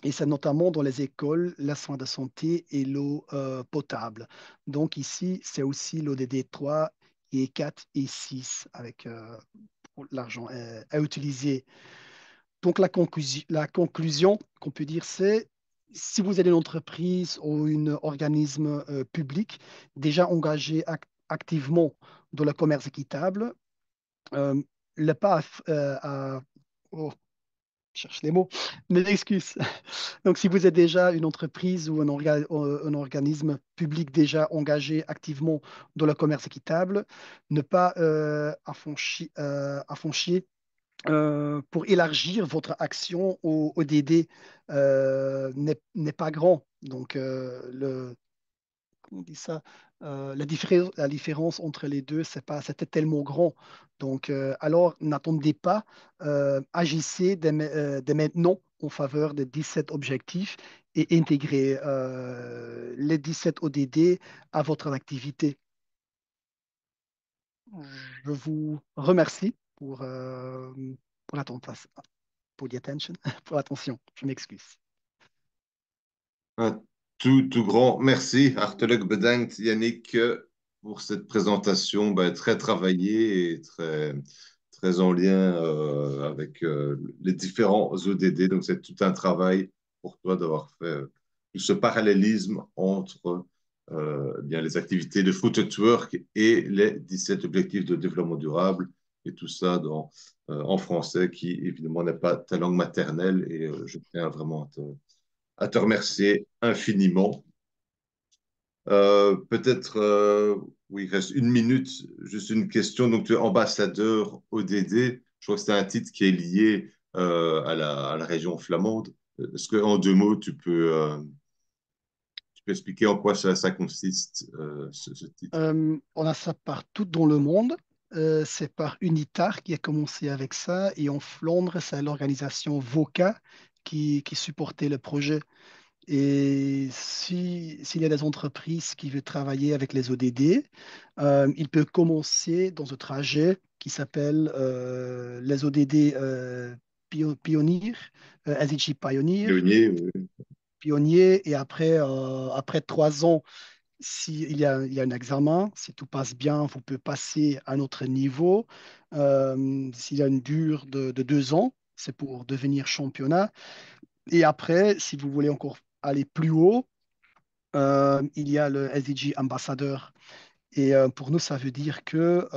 et c'est notamment dans les écoles, les soins de santé et l'eau potable. Donc ici, c'est aussi l'ODD 3 et 4 et 6 avec l'argent à utiliser. Donc, la conclusion qu'on peut dire, c'est si vous êtes une entreprise ou un organisme public déjà engagé activement dans le commerce équitable, euh, le pas oh, je cherche les mots, mes excuses. Donc, si vous êtes déjà une entreprise ou un organisme public déjà engagé activement dans le commerce équitable, ne pas affranchir pour élargir votre action au ODD n'est pas grand. Donc, on dit ça, la différence entre les deux, c'était tellement grand. Donc, alors, n'attendez pas, agissez dès maintenant en faveur des 17 objectifs et intégrez les 17 ODD à votre activité. Je vous remercie pour l'attention, pour l'attention, pour l'attention. Je m'excuse.
Un tout grand merci, hartelijk bedankt Yannick, pour cette présentation très travaillée et très en lien avec les différents ODD. Donc, c'est tout un travail pour toi d'avoir fait tout ce parallélisme entre bien les activités de Food at Work et les 17 objectifs de développement durable, et tout ça en français, qui évidemment n'est pas ta langue maternelle. Et je tiens vraiment à te remercier infiniment. Peut-être, oui, il reste une minute, juste une question. Donc, tu es ambassadeur ODD. Je crois que c'est un titre qui est lié à la région flamande. Est-ce qu'en deux mots, tu peux expliquer en quoi ça consiste, ce titre?
On a ça partout dans le monde. C'est par Unitar qui a commencé avec ça. Et en Flandre, c'est l'organisation VOCA qui supportait le projet. Et s'il y a des entreprises qui veulent travailler avec les ODD, il peut commencer dans un trajet qui s'appelle les ODD Pionnier, SDG Pioneer,
Pionnier, oui.
Pionnier, et après 3 ans, il y a un examen, si tout passe bien, vous pouvez passer à un autre niveau. S'il y a une durée de 2 ans, c'est pour devenir championnat. Et après, si vous voulez encore aller plus haut, il y a le SDG ambassadeur. Et pour nous, ça veut dire que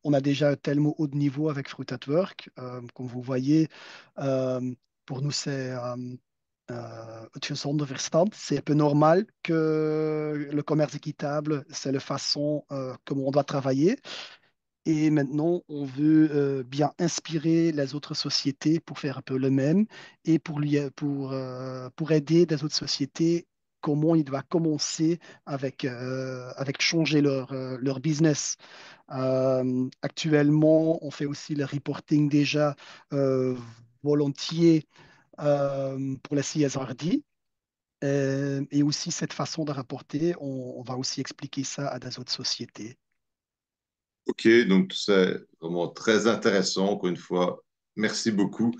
on a déjà un tellement haut de niveau avec Fruit at Work. Comme vous voyez, euh, pour nous, c'est het gezonde verstand. C'est un peu normal que le commerce équitable, c'est la façon comment on doit travailler. Et maintenant, on veut bien inspirer les autres sociétés pour faire un peu le même et pour aider les autres sociétés comment ils doivent commencer avec changer leur business. Actuellement, on fait aussi le reporting déjà euh, volontiers pour la CSRD. Et aussi cette façon de rapporter, on va aussi expliquer ça à des autres sociétés.
Ok, donc c'est vraiment très intéressant. Encore une fois, merci beaucoup,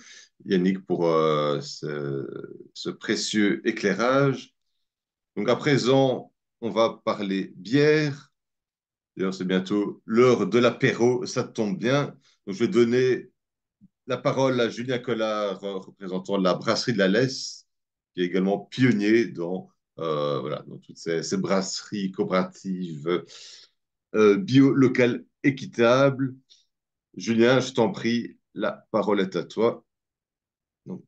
Yannick, pour ce précieux éclairage. Donc à présent, on va parler bière. D'ailleurs, c'est bientôt l'heure de l'apéro, ça tombe bien. Donc je vais donner la parole à Julien Collard, représentant la brasserie de la Lesse, qui est également pionnier voilà, dans toutes ces brasseries coopératives bio, locales, équitables. Julien, je t'en prie, la parole est à toi. Donc,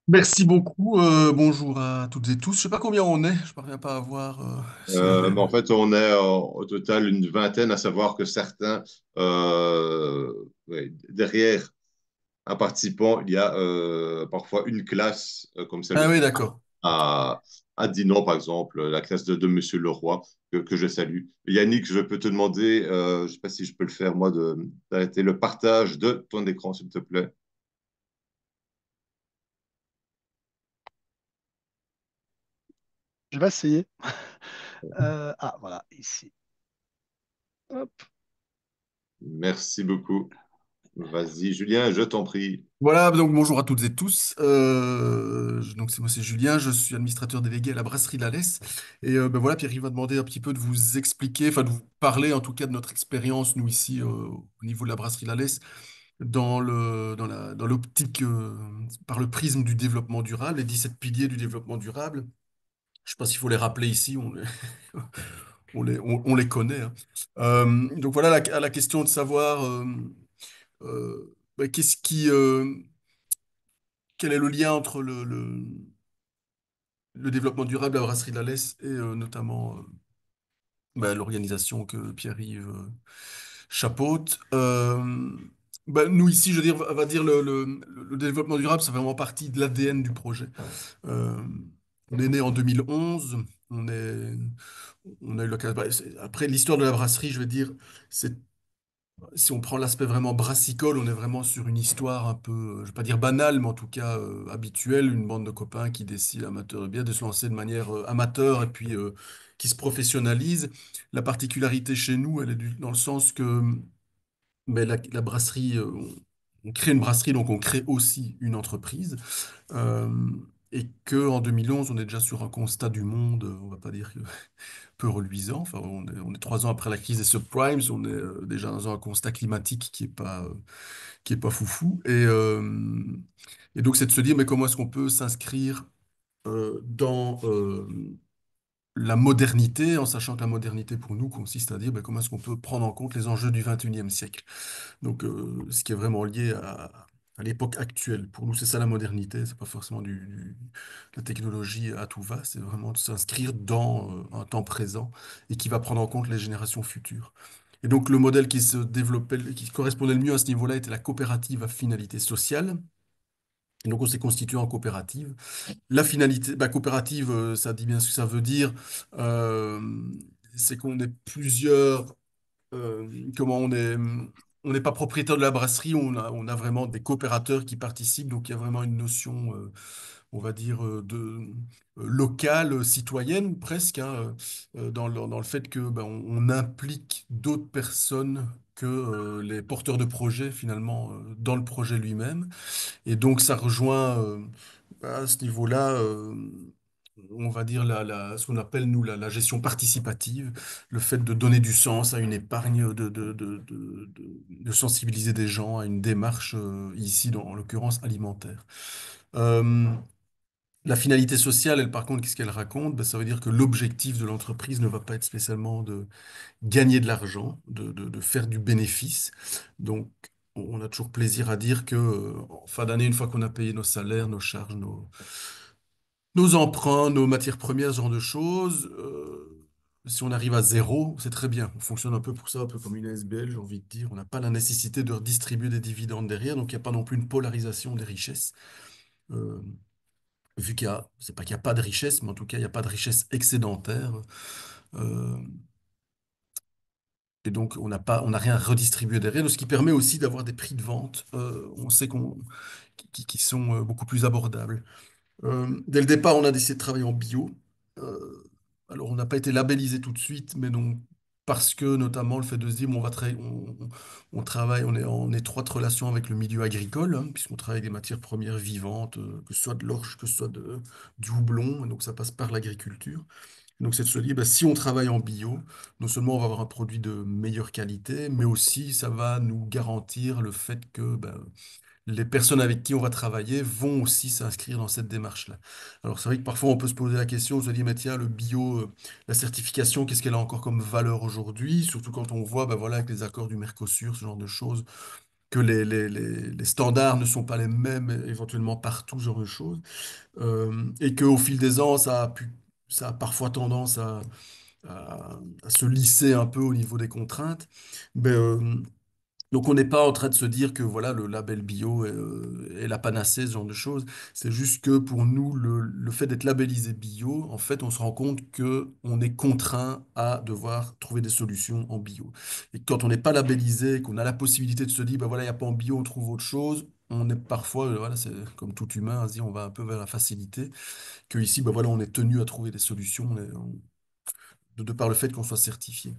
Merci beaucoup. Bonjour à toutes et tous. Je sais pas combien on est. Je parviens pas à voir sur
mais en fait, on est au total une vingtaine, à savoir que certains, ouais, derrière un participant, il y a parfois une classe, comme
Ah
celle
oui, d'accord.
à, à Dinan, par exemple, la classe de Monsieur Leroy, que je salue. Yannick, je peux te demander, je ne sais pas si je peux le faire, moi, d'arrêter le partage de ton écran, s'il te plaît.
Je vais essayer. Voilà, ici. Hop.
Merci beaucoup. Vas-y, Julien, je t'en prie.
Voilà, donc bonjour à toutes et tous. Donc c'est moi, c'est Julien, je suis administrateur délégué à la brasserie La Laisse. Et ben voilà, Pierre, il va demander un petit peu de vous expliquer, enfin de vous parler en tout cas de notre expérience, nous ici, au niveau de la brasserie La Laisse, dans l'optique, par le prisme du développement durable, les 17 piliers du développement durable. Je sais pas s'il faut les rappeler ici, on les connaît, hein. Donc voilà, à la question de savoir qu'est-ce qui, quel est le lien entre le développement durable à Brasserie de la Lesse et notamment l'organisation que Pierre-Yves chapeaute. Nous ici, je veux dire, on va dire le développement durable, ça fait vraiment partie de l'ADN du projet. Euh, on est né en 2011, on a eu l'occasion. Après l'histoire de la brasserie, je veux dire, c'est si on prend l'aspect vraiment brassicole, on est vraiment sur une histoire un peu, je vais pas dire banale, mais en tout cas habituelle, une bande de copains qui décident, amateurs de bière, de se lancer de manière amateur et puis qui se professionnalise. La particularité chez nous, elle est dans le sens que la brasserie, on crée une brasserie, donc on crée aussi une entreprise. Euh, et que en 2011, on est déjà sur un constat du monde, on va pas dire peu reluisant. Enfin, on est 3 ans après la crise des subprimes, on est déjà dans un constat climatique qui est pas foufou. Et donc, c'est de se dire, mais comment est-ce qu'on peut s'inscrire dans la modernité, en sachant que la modernité pour nous consiste à dire ben, comment est-ce qu'on peut prendre en compte les enjeux du 21e siècle. Donc, ce qui est vraiment lié à l'époque actuelle. Pour nous, c'est ça la modernité, c'est pas forcément la technologie à tout va, c'est vraiment de s'inscrire dans un temps présent et qui va prendre en compte les générations futures. Et donc, le modèle qui se développait, qui correspondait le mieux à ce niveau-là était la coopérative à finalité sociale. Et donc, on s'est constitué en coopérative. La finalité, coopérative, ça dit bien ce que ça veut dire. Euh, c'est qu'on est plusieurs comment on n'est pas propriétaire de la brasserie, on a vraiment des coopérateurs qui participent, donc il y a vraiment une notion, on va dire, locale, citoyenne presque, hein, dans le fait que on implique d'autres personnes que les porteurs de projet finalement dans le projet lui-même. Et donc ça rejoint à ce niveau-là. On va dire ce qu'on appelle nous la gestion participative, le fait de donner du sens à une épargne, de sensibiliser des gens à une démarche, ici en l'occurrence alimentaire. Euh, la finalité sociale, elle par contre, qu'est-ce qu'elle raconte? Ça veut dire que l'objectif de l'entreprise ne va pas être spécialement de gagner de l'argent, de faire du bénéfice. Donc, on a toujours plaisir à dire que en fin d'année, une fois qu'on a payé nos salaires, nos charges, nos emprunts, nos matières premières, ce genre de choses. Si on arrive à zéro, c'est très bien. On fonctionne un peu pour ça, un peu comme une ASBL, j'ai envie de dire. On n'a pas la nécessité de redistribuer des dividendes derrière, donc il n'y a pas non plus une polarisation des richesses. Euh, vu c'est pas qu'il n'y a pas de richesse, mais en tout cas, il n'y a pas de richesse excédentaire. Euh, et donc, on n'a rien à redistribuer derrière, donc ce qui permet aussi d'avoir des prix de vente, on sait qui sont beaucoup plus abordables. Dès le départ, on a décidé de travailler en bio. Euh, alors, on n'a pas été labellisé tout de suite, mais donc parce que notamment le fait de se dire, bon, on travaille, on est en étroite relation avec le milieu agricole, hein, puisqu'on travaille avec des matières premières vivantes, que ce soit de l'orge, que ce soit du houblon, et donc ça passe par l'agriculture. Donc, c'est de se dire, si on travaille en bio, non seulement on va avoir un produit de meilleure qualité, mais aussi ça va nous garantir le fait que les personnes avec qui on va travailler vont aussi s'inscrire dans cette démarche-là. Alors c'est vrai que parfois on peut se poser la question, on se dit, mais tiens, le bio, la certification, qu'est-ce qu'elle a encore comme valeur aujourd'hui? Surtout quand on voit, voilà, avec les accords du Mercosur, ce genre de choses, que les standards ne sont pas les mêmes éventuellement partout, ce genre de choses. Et qu'au fil des ans, ça a parfois tendance à se lisser un peu au niveau des contraintes. Mais, donc on n'est pas en train de se dire que voilà le label bio est la panacée, ce genre de choses. C'est juste que pour nous, le fait d'être labellisé bio, en fait, on se rend compte que on est contraint à devoir trouver des solutions en bio. Et quand on n'est pas labellisé, qu'on a la possibilité de se dire, voilà, il n'y a pas en bio, on trouve autre chose, on est parfois, voilà, c'est comme tout humain, à se dire, on va un peu vers la facilité, que ici, voilà, on est tenu à trouver des solutions de par le fait qu'on soit certifié.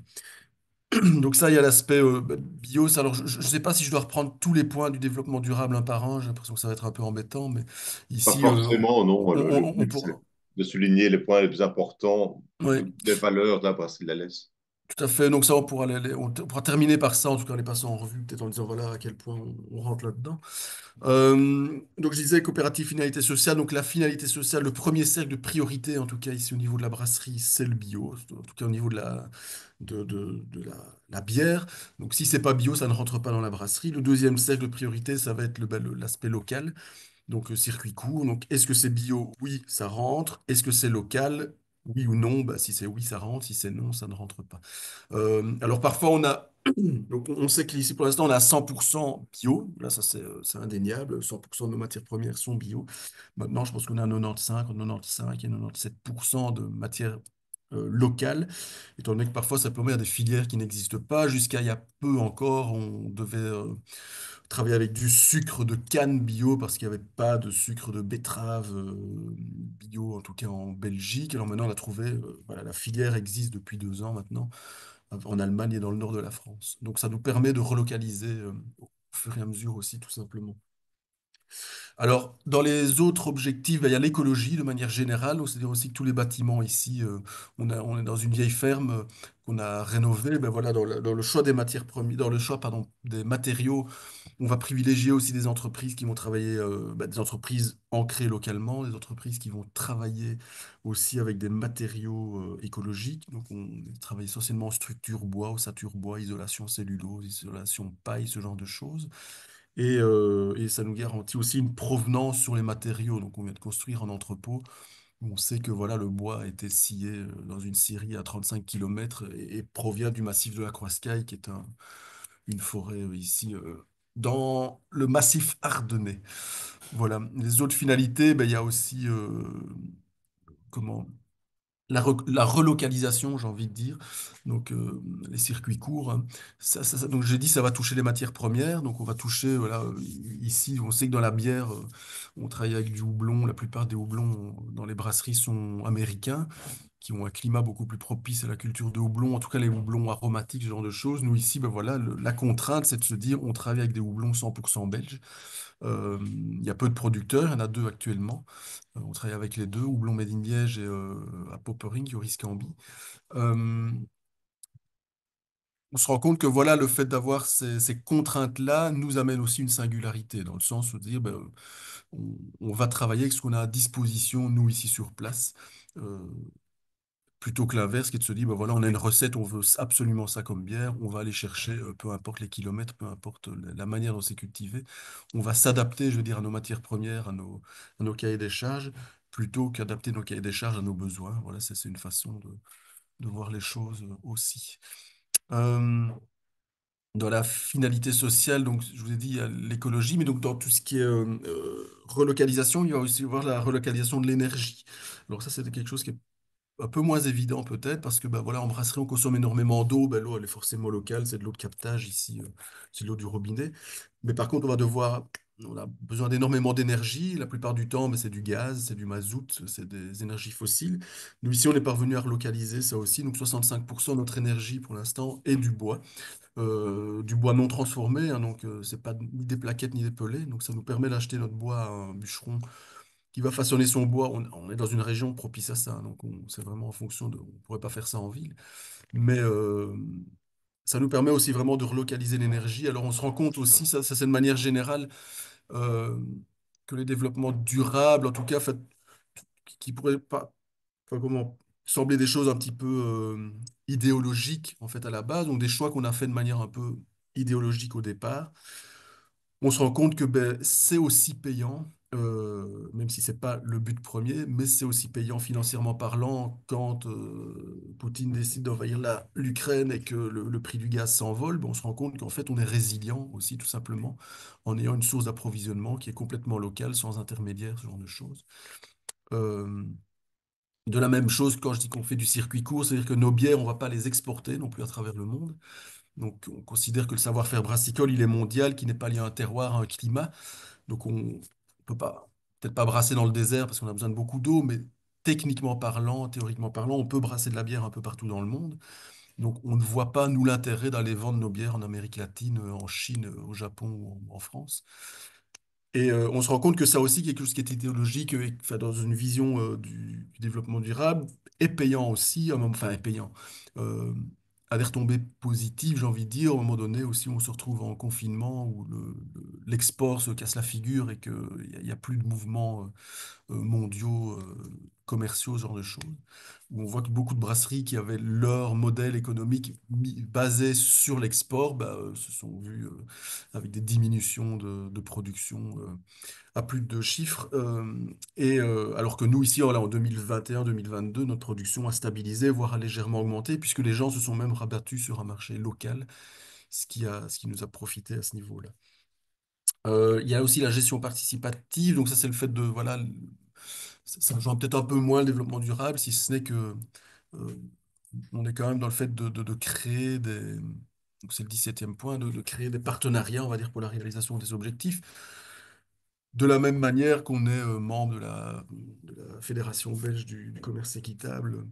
Donc ça, il y a l'aspect bio. Alors, je ne sais pas si je dois reprendre tous les points du développement durable un par un. J'ai l'impression que ça va être un peu embêtant, mais
Pas
ici,
forcément, non. Le
on
but, c'est
pourra.
de souligner les points les plus importants,
Ouais.
les valeurs de la brasserie de la Laisse.
Tout à fait. Donc ça, on pourra terminer par ça, en tout cas en les passant en revue, peut-être en disant voilà à quel point on rentre là-dedans. Donc je disais coopérative finalité sociale. Donc la finalité sociale, le premier cercle de priorité, en tout cas ici au niveau de la brasserie, c'est le bio. En tout cas au niveau de la bière. Donc si c'est pas bio, ça ne rentre pas dans la brasserie. Le deuxième cercle de priorité, ça va être l'aspect local. Donc, circuit court. Donc, est-ce que c'est bio? Oui, ça rentre. Est-ce que c'est local? Oui ou non? Bah, si c'est oui, ça rentre. Si c'est non, ça ne rentre pas. Alors, parfois, on a. Donc, on sait qu'ici, pour l'instant, on a 100% bio. Là, ça, c'est indéniable. 100% de nos matières premières sont bio. Maintenant, je pense qu'on a 95, 95 et 97% de matières locales, étant donné que parfois, ça permet à des filières qui n'existent pas. Jusqu'à il y a peu encore, on devait travailler avec du sucre de canne bio parce qu'il n'y avait pas de sucre de betterave bio, en tout cas en Belgique. Alors maintenant, on a trouvé, voilà, la filière existe depuis 2 ans maintenant en Allemagne et dans le nord de la France. Donc ça nous permet de relocaliser au fur et à mesure aussi, tout simplement. Alors, dans les autres objectifs, ben, il y a l'écologie de manière générale. Donc, c'est-à-dire aussi que tous les bâtiments ici, on est dans une vieille ferme qu'on a rénovée. Ben, voilà, dans le choix des matières premières, dans le choix, pardon, des matériaux, on va privilégier aussi des entreprises qui vont travailler, ben, des entreprises ancrées localement, des entreprises qui vont travailler aussi avec des matériaux écologiques. Donc, on travaille essentiellement en structure bois, ossature bois, isolation cellulose, isolation paille, ce genre de choses. Et ça nous garantit aussi une provenance sur les matériaux. Donc, on vient de construire un entrepôt où on sait que voilà, le bois a été scié dans une scierie à 35 km et provient du massif de la Croiscaille, qui est une forêt ici dans le massif ardennais. Voilà. Les autres finalités, ben, il y a aussi comment la relocalisation, j'ai envie de dire, donc les circuits courts, hein. Donc j'ai dit ça va toucher les matières premières, donc on va toucher, voilà, ici on sait que dans la bière, on travaille avec du houblon, la plupart des houblons dans les brasseries sont américains, qui ont un climat beaucoup plus propice à la culture de houblon, en tout cas les houblons aromatiques, ce genre de choses. Nous ici, ben voilà, la contrainte c'est de se dire on travaille avec des houblons 100% belges. Il y a peu de producteurs, il y en a deux actuellement. On travaille avec les deux, Houblon Made in Liège et à Popering, Yoris Cambi. Euh, on se rend compte que voilà, le fait d'avoir ces contraintes-là nous amène aussi une singularité, dans le sens de dire ben, on va travailler avec ce qu'on a à disposition, nous, ici sur place, euh, plutôt que l'inverse, qui est de se dire ben, voilà, on a une recette, on veut absolument ça comme bière, on va aller chercher, peu importe les kilomètres, peu importe la manière dont c'est cultivé, on va s'adapter, je veux dire, à nos matières premières, à nos cahiers des charges, plutôt qu'adapter nos cahiers des charges à nos besoins. Voilà, ça, c'est une façon de voir les choses aussi. Euh, Dans la finalité sociale, donc je vous ai dit, il y a l'écologie, mais donc dans tout ce qui est relocalisation, il va aussi y avoir la relocalisation de l'énergie. Alors ça, c'était quelque chose qui est un peu moins évident peut-être, parce que ben, voilà, en brasserie, on consomme énormément d'eau. Ben, l'eau, elle est forcément locale, c'est de l'eau de captage ici, c'est de l'eau du robinet. Mais par contre, on a besoin d'énormément d'énergie. La plupart du temps, ben, c'est du gaz, c'est du mazout, c'est des énergies fossiles. Nous, ici, on est parvenu à relocaliser ça aussi. Donc 65% de notre énergie, pour l'instant, est du bois non transformé, hein, donc c'est pas ni des plaquettes ni des pellets, donc ça nous permet d'acheter notre bois à un bûcheron qui va façonner son bois. On est dans une région propice à ça, hein, donc c'est vraiment en fonction de. On pourrait pas faire ça en ville, mais ça nous permet aussi vraiment de relocaliser l'énergie. Alors on se rend compte aussi, ça c'est de manière générale, euh, que les développements durables, en tout cas, qui pourraient pas, enfin, comment, sembler des choses un petit peu idéologiques en fait à la base, donc des choix qu'on a fait de manière un peu idéologique au départ. On se rend compte que ben, c'est aussi payant, même si c'est pas le but premier, mais c'est aussi payant financièrement parlant quand Poutine décide d'envahir l'Ukraine et que le prix du gaz s'envole. Ben, on se rend compte qu'en fait on est résilient aussi tout simplement en ayant une source d'approvisionnement qui est complètement locale, sans intermédiaire, ce genre de choses. Euh, de la même chose, quand je dis qu'on fait du circuit court, c'est-à-dire que nos bières, on ne va pas les exporter non plus à travers le monde. Donc, on considère que le savoir-faire brassicole, il est mondial, qui n'est pas lié à un terroir, à un climat. Donc, on ne peut pas, peut-être pas brasser dans le désert parce qu'on a besoin de beaucoup d'eau, mais techniquement parlant, théoriquement parlant, on peut brasser de la bière un peu partout dans le monde. Donc, on ne voit pas, nous, l'intérêt d'aller vendre nos bières en Amérique latine, en Chine, au Japon ou en France. Et on se rend compte que ça aussi, quelque chose qui est idéologique, enfin, dans une vision du développement durable, est payant aussi, enfin est payant. Euh, a des retombées positives, j'ai envie de dire, au moment donné aussi, on se retrouve en confinement, où l'export se casse la figure et qu'il n'y a plus de mouvements mondiaux, commerciaux, ce genre de choses. Où on voit que beaucoup de brasseries qui avaient leur modèle économique basé sur l'export, bah, se sont vues avec des diminutions de production à plus de deux chiffres. Alors que nous, ici, voilà, en 2021-2022, notre production a stabilisé, voire a légèrement augmenté, puisque les gens se sont même rabattus sur un marché local, ce qui nous a profité à ce niveau-là. Il y a aussi la gestion participative, donc ça c'est le fait de, voilà, ça rejoint peut-être un peu moins le développement durable, si ce n'est que on est quand même dans le fait de créer donc c'est le 17e point, de créer des partenariats, on va dire, pour la réalisation des objectifs. De la même manière qu'on est membre de la Fédération belge du commerce équitable,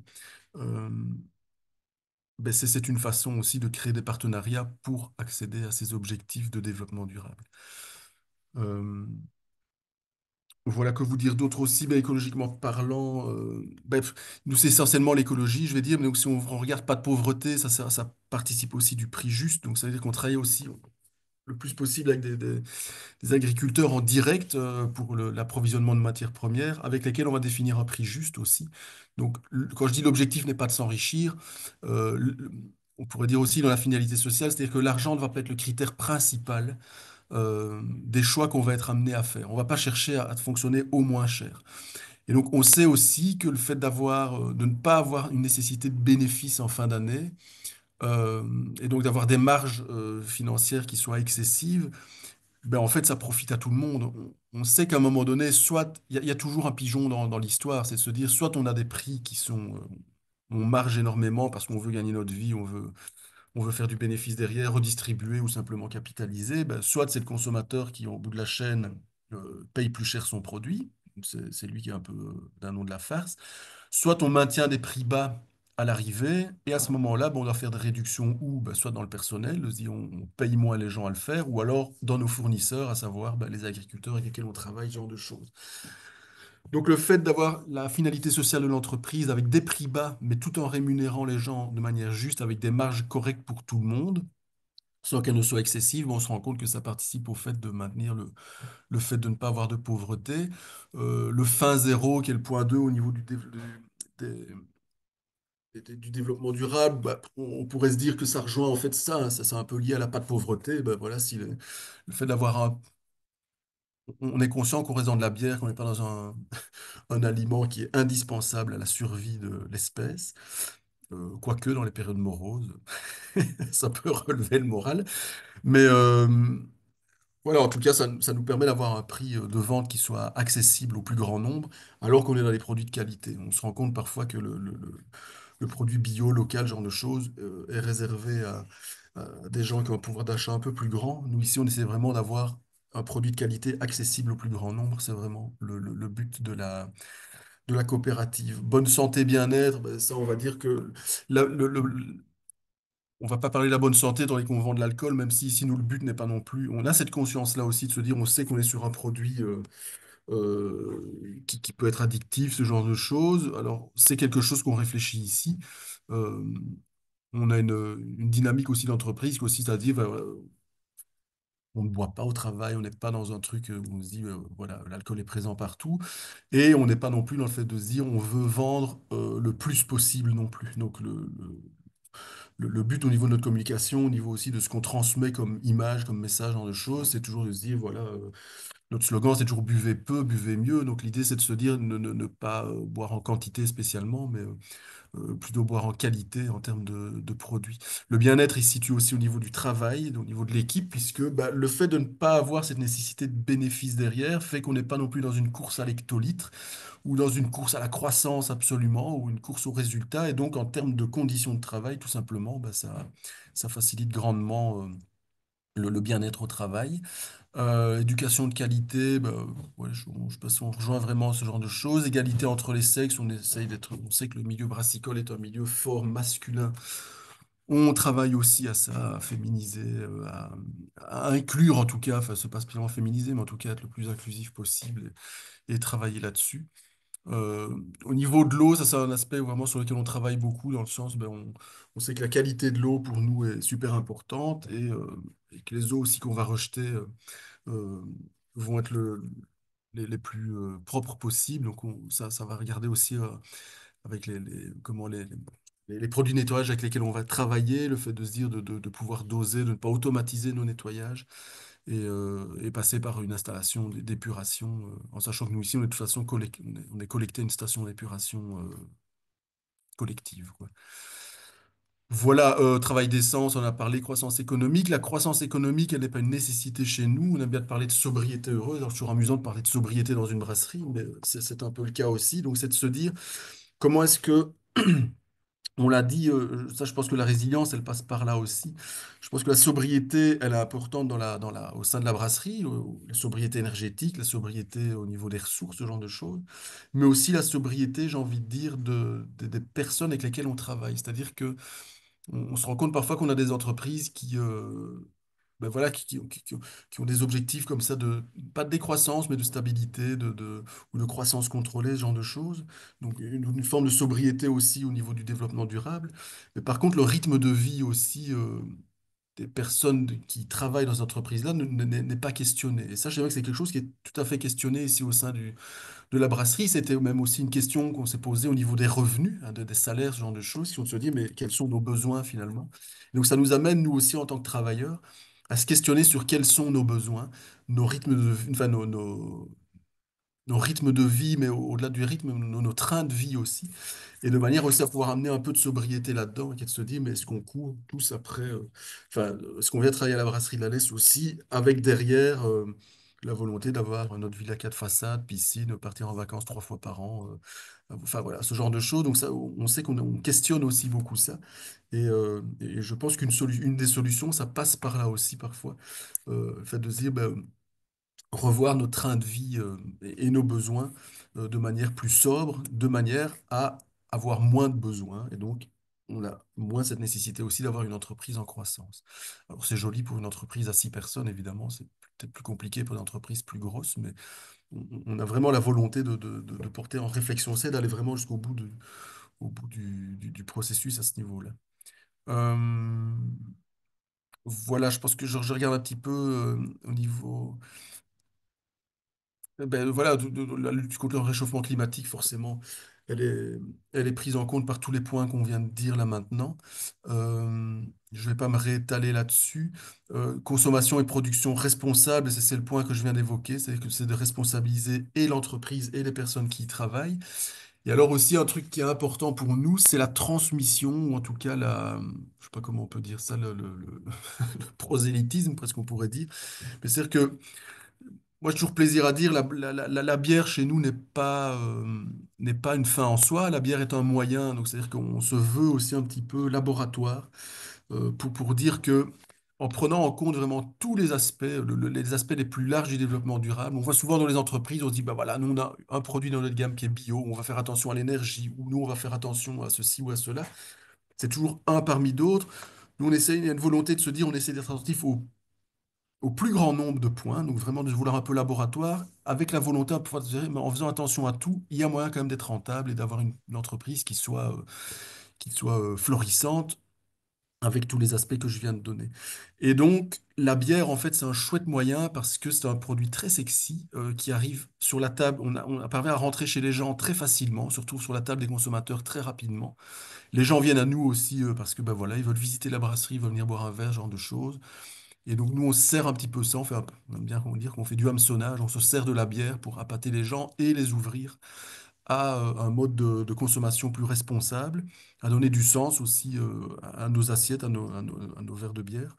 euh, ben c'est une façon aussi de créer des partenariats pour accéder à ces objectifs de développement durable. Euh, Voilà, que vous dire d'autre aussi, ben, écologiquement parlant, bref, nous c'est essentiellement l'écologie, je vais dire, mais donc, si on regarde pas de pauvreté, ça participe aussi du prix juste, donc ça veut dire qu'on travaille aussi le plus possible avec des agriculteurs en direct pour l'approvisionnement de matières premières, avec lesquels on va définir un prix juste aussi. Donc quand je dis l'objectif n'est pas de s'enrichir, euh, le- on pourrait dire aussi dans la finalité sociale, c'est-à-dire que l'argent ne va pas être le critère principal des choix qu'on va être amené à faire. On va pas chercher à fonctionner au moins cher. Et donc, on sait aussi que le fait de ne pas avoir une nécessité de bénéfice en fin d'année, euh, et donc d'avoir des marges financières qui soient excessives, ben en fait, ça profite à tout le monde. On sait qu'à un moment donné, soit il y a toujours un pigeon dans l'histoire, c'est de se dire, soit on a des prix qui sont, on marge énormément parce qu'on veut gagner notre vie, on veut faire du bénéfice derrière, redistribuer ou simplement capitaliser, ben, soit c'est le consommateur qui, au bout de la chaîne, paye plus cher son produit, c'est lui qui est un peu d'un nom de la farce, soit on maintient des prix bas à l'arrivée, et à ce moment-là, ben, on doit faire des réductions ou ben, soit dans le personnel, on paye moins les gens à le faire, ou alors dans nos fournisseurs, à savoir ben, les agriculteurs avec lesquels on travaille, ce genre de choses. Donc le fait d'avoir la finalité sociale de l'entreprise avec des prix bas, mais tout en rémunérant les gens de manière juste, avec des marges correctes pour tout le monde, sans qu'elles ne soient excessives, on se rend compte que ça participe au fait de maintenir le fait de ne pas avoir de pauvreté. Le fin zéro, qui est le point 2 au niveau des- du développement durable, bah, on pourrait se dire que ça rejoint en fait ça, hein, ça c'est un peu lié à la pas de pauvreté. Bah, voilà, si le fait d'avoir on est conscient qu'on reste dans de la bière, qu'on n'est pas dans un aliment qui est indispensable à la survie de l'espèce, quoique dans les périodes moroses, ça peut relever le moral. Mais voilà, en tout cas, ça nous permet d'avoir un prix de vente qui soit accessible au plus grand nombre, alors qu'on est dans des produits de qualité. On se rend compte parfois que le produit bio, local, ce genre de choses, est réservé à des gens qui ont un pouvoir d'achat un peu plus grand. Nous, ici, on essaie vraiment d'avoir un produit de qualité accessible au plus grand nombre. C'est vraiment le but de la coopérative. Bonne santé, bien-être, ben, ça, on va dire que la- le, le- on va pas parler de la bonne santé tandis qu'on vend de l'alcool, même si ici, nous, le but n'est pas non plus. On a cette conscience-là aussi de se dire, on sait qu'on est sur un produit qui peut être addictif, ce genre de choses. Alors, c'est quelque chose qu'on réfléchit ici. Euh, on a une dynamique aussi d'entreprise qui consiste à dire, on ne boit pas au travail, on n'est pas dans un truc où on se dit, voilà, l'alcool est présent partout. Et on n'est pas non plus dans le fait de se dire, on veut vendre le plus possible non plus. Donc, le but au niveau de notre communication, au niveau aussi de ce qu'on transmet comme image, comme message, genre de choses, c'est toujours de se dire, voilà, notre slogan, c'est toujours buvez peu, buvez mieux. Donc l'idée, c'est de se dire ne pas boire en quantité spécialement, mais plutôt boire en qualité en termes de produits. Le bien-être, il se situe aussi au niveau du travail, au niveau de l'équipe, puisque bah, le fait de ne pas avoir cette nécessité de bénéfice derrière fait qu'on n'est pas non plus dans une course à l'hectolitre ou dans une course à la croissance absolument, ou une course au résultat. Et donc, en termes de conditions de travail, tout simplement, bah, ça facilite grandement le bien-être au travail. Éducation de qualité, bah, ouais, je pense qu'on rejoint vraiment ce genre de choses. Égalité entre les sexes, on sait que le milieu brassicole est un milieu fort masculin. On travaille aussi à ça, à féminiser, à inclure en tout cas, enfin, c'est pas spécialement féminiser, mais en tout cas être le plus inclusif possible et travailler là-dessus. Euh, Au niveau de l'eau, ça c'est un aspect vraiment sur lequel on travaille beaucoup, dans le sens, on sait que la qualité de l'eau pour nous est super importante et que les eaux aussi qu'on va rejeter euh, vont être les plus propres possibles. Donc ça va regarder aussi avec comment les produits de nettoyage avec lesquels on va travailler, le fait de se dire de pouvoir doser, de ne pas automatiser nos nettoyages et passer par une installation d'épuration, en sachant que nous ici, on est de toute façon on est collecté à une station d'épuration collective, quoi. Voilà, travail d'essence, on a parlé croissance économique. La croissance économique, elle n'est pas une nécessité chez nous. On aime bien de parler de sobriété heureuse. Alors, c'est toujours amusant de parler de sobriété dans une brasserie, mais c'est un peu le cas aussi. Donc, c'est de se dire comment est-ce que on l'a dit, ça je pense que la résilience, elle passe par là aussi. Je pense que la sobriété, elle est importante au sein de la brasserie, la sobriété énergétique, la sobriété au niveau des ressources, ce genre de choses, mais aussi la sobriété, j'ai envie de dire, des personnes avec lesquelles on travaille. C'est-à-dire que on se rend compte parfois qu'on a des entreprises ben voilà, qui ont des objectifs comme ça pas de décroissance, mais de stabilité, ou de croissance contrôlée, ce genre de choses. Donc une forme de sobriété aussi au niveau du développement durable. Mais par contre, le rythme de vie aussi des personnes qui travaillent dans ces entreprises-là n'est pas questionné. Et ça, je dirais que c'est quelque chose qui est tout à fait questionné ici au sein de la brasserie. C'était même aussi une question qu'on s'est posée au niveau des revenus, hein, des salaires, ce genre de choses, si on se dit, mais quels sont nos besoins finalement? Donc ça nous amène, nous aussi, en tant que travailleurs, à se questionner sur quels sont nos besoins, nos rythmes de vie, enfin nos rythmes de vie, mais au-delà du rythme, nos trains de vie aussi, et de manière aussi à pouvoir amener un peu de sobriété là-dedans, et de se dire, mais est-ce qu'on court tous après, est-ce qu'on vient travailler à la brasserie de la Laisse aussi, avec derrière la volonté d'avoir notre villa 4 façades, piscine, partir en vacances 3 fois par an, enfin voilà, ce genre de choses. Donc ça, on sait on questionne aussi beaucoup ça, et je pense une des solutions, ça passe par là aussi parfois, le fait de se dire, ben, revoir notre train de vie et nos besoins de manière plus sobre, de manière à avoir moins de besoins. Et donc, on a moins cette nécessité aussi d'avoir une entreprise en croissance. Alors, c'est joli pour une entreprise à 6 personnes, évidemment. C'est peut-être plus compliqué pour une entreprise plus grosse, mais on a vraiment la volonté de porter en réflexion, c'est d'aller vraiment jusqu'au bout, au bout du processus à ce niveau-là. Euh, voilà, je pense que je regarde un petit peu au niveau. Ben, voilà, la lutte contre le réchauffement climatique, forcément, elle est, elle est prise en compte par tous les points qu'on vient de dire là maintenant. Je ne vais pas me réétaler là-dessus. Consommation et production responsable, c'est le point que je viens d'évoquer, c'est que c'est de responsabiliser et l'entreprise et les personnes qui y travaillent. Et alors aussi, un truc qui est important pour nous, c'est la transmission, ou en tout cas je sais pas comment on peut dire ça, le prosélytisme, presque on pourrait dire. Mais c'est-à-dire que moi, j'ai toujours plaisir à dire, la bière chez nous n'est pas une fin en soi. La bière est un moyen, donc c'est-à-dire qu'on se veut aussi un petit peu laboratoire pour dire que, en prenant en compte vraiment tous les aspects, les aspects les plus larges du développement durable, on voit souvent dans les entreprises, on se dit, bah voilà, nous on a un produit dans notre gamme qui est bio, on va faire attention à l'énergie, ou nous on va faire attention à ceci ou à cela. C'est toujours un parmi d'autres. Nous, il y a une volonté de se dire, on essaie d'être attentif au plus grand nombre de points, donc vraiment de vouloir un peu laboratoire, avec la volonté de pouvoir se dire, mais en faisant attention à tout, il y a moyen quand même d'être rentable et d'avoir une entreprise qui soit florissante avec tous les aspects que je viens de donner. Et donc, la bière, en fait, c'est un chouette moyen parce que c'est un produit très sexy qui arrive sur la table. On parvient à rentrer chez les gens très facilement, surtout sur la table des consommateurs très rapidement. Les gens viennent à nous aussi parce que ben voilà, ils veulent visiter la brasserie, ils veulent venir boire un verre, ce genre de choses. Et donc, nous, on sert un petit peu ça. On aime bien dire qu'on fait du hameçonnage. On se sert de la bière pour appâter les gens et les ouvrir à un mode de consommation plus responsable, à donner du sens aussi à nos assiettes, à nos verres de bière.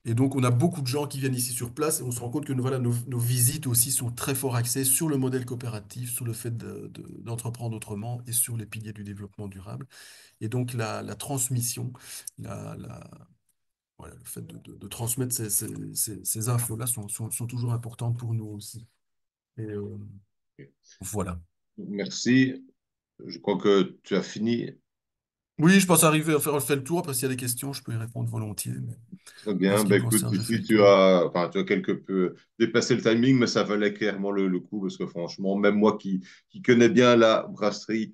Et donc, on a beaucoup de gens qui viennent ici sur place et on se rend compte que voilà, nos visites aussi sont très fort axées sur le modèle coopératif, sur le fait d'entreprendre autrement et sur les piliers du développement durable. Et donc, la transmission, la, voilà, le fait de transmettre ces infos-là sont toujours importantes pour nous aussi. Et voilà.
Merci. Je crois que tu as fini.
Oui, je pense arriver à faire le tour. Après, s'il y a des questions, je peux y répondre volontiers. Mais
Très
en
bien.
ce qui me
Ben, écoute,
concerne, j'ai fait
ici,
le tour.
tu as quelque peu dépassé le timing, mais ça valait clairement le coup parce que franchement, même moi qui connais bien la brasserie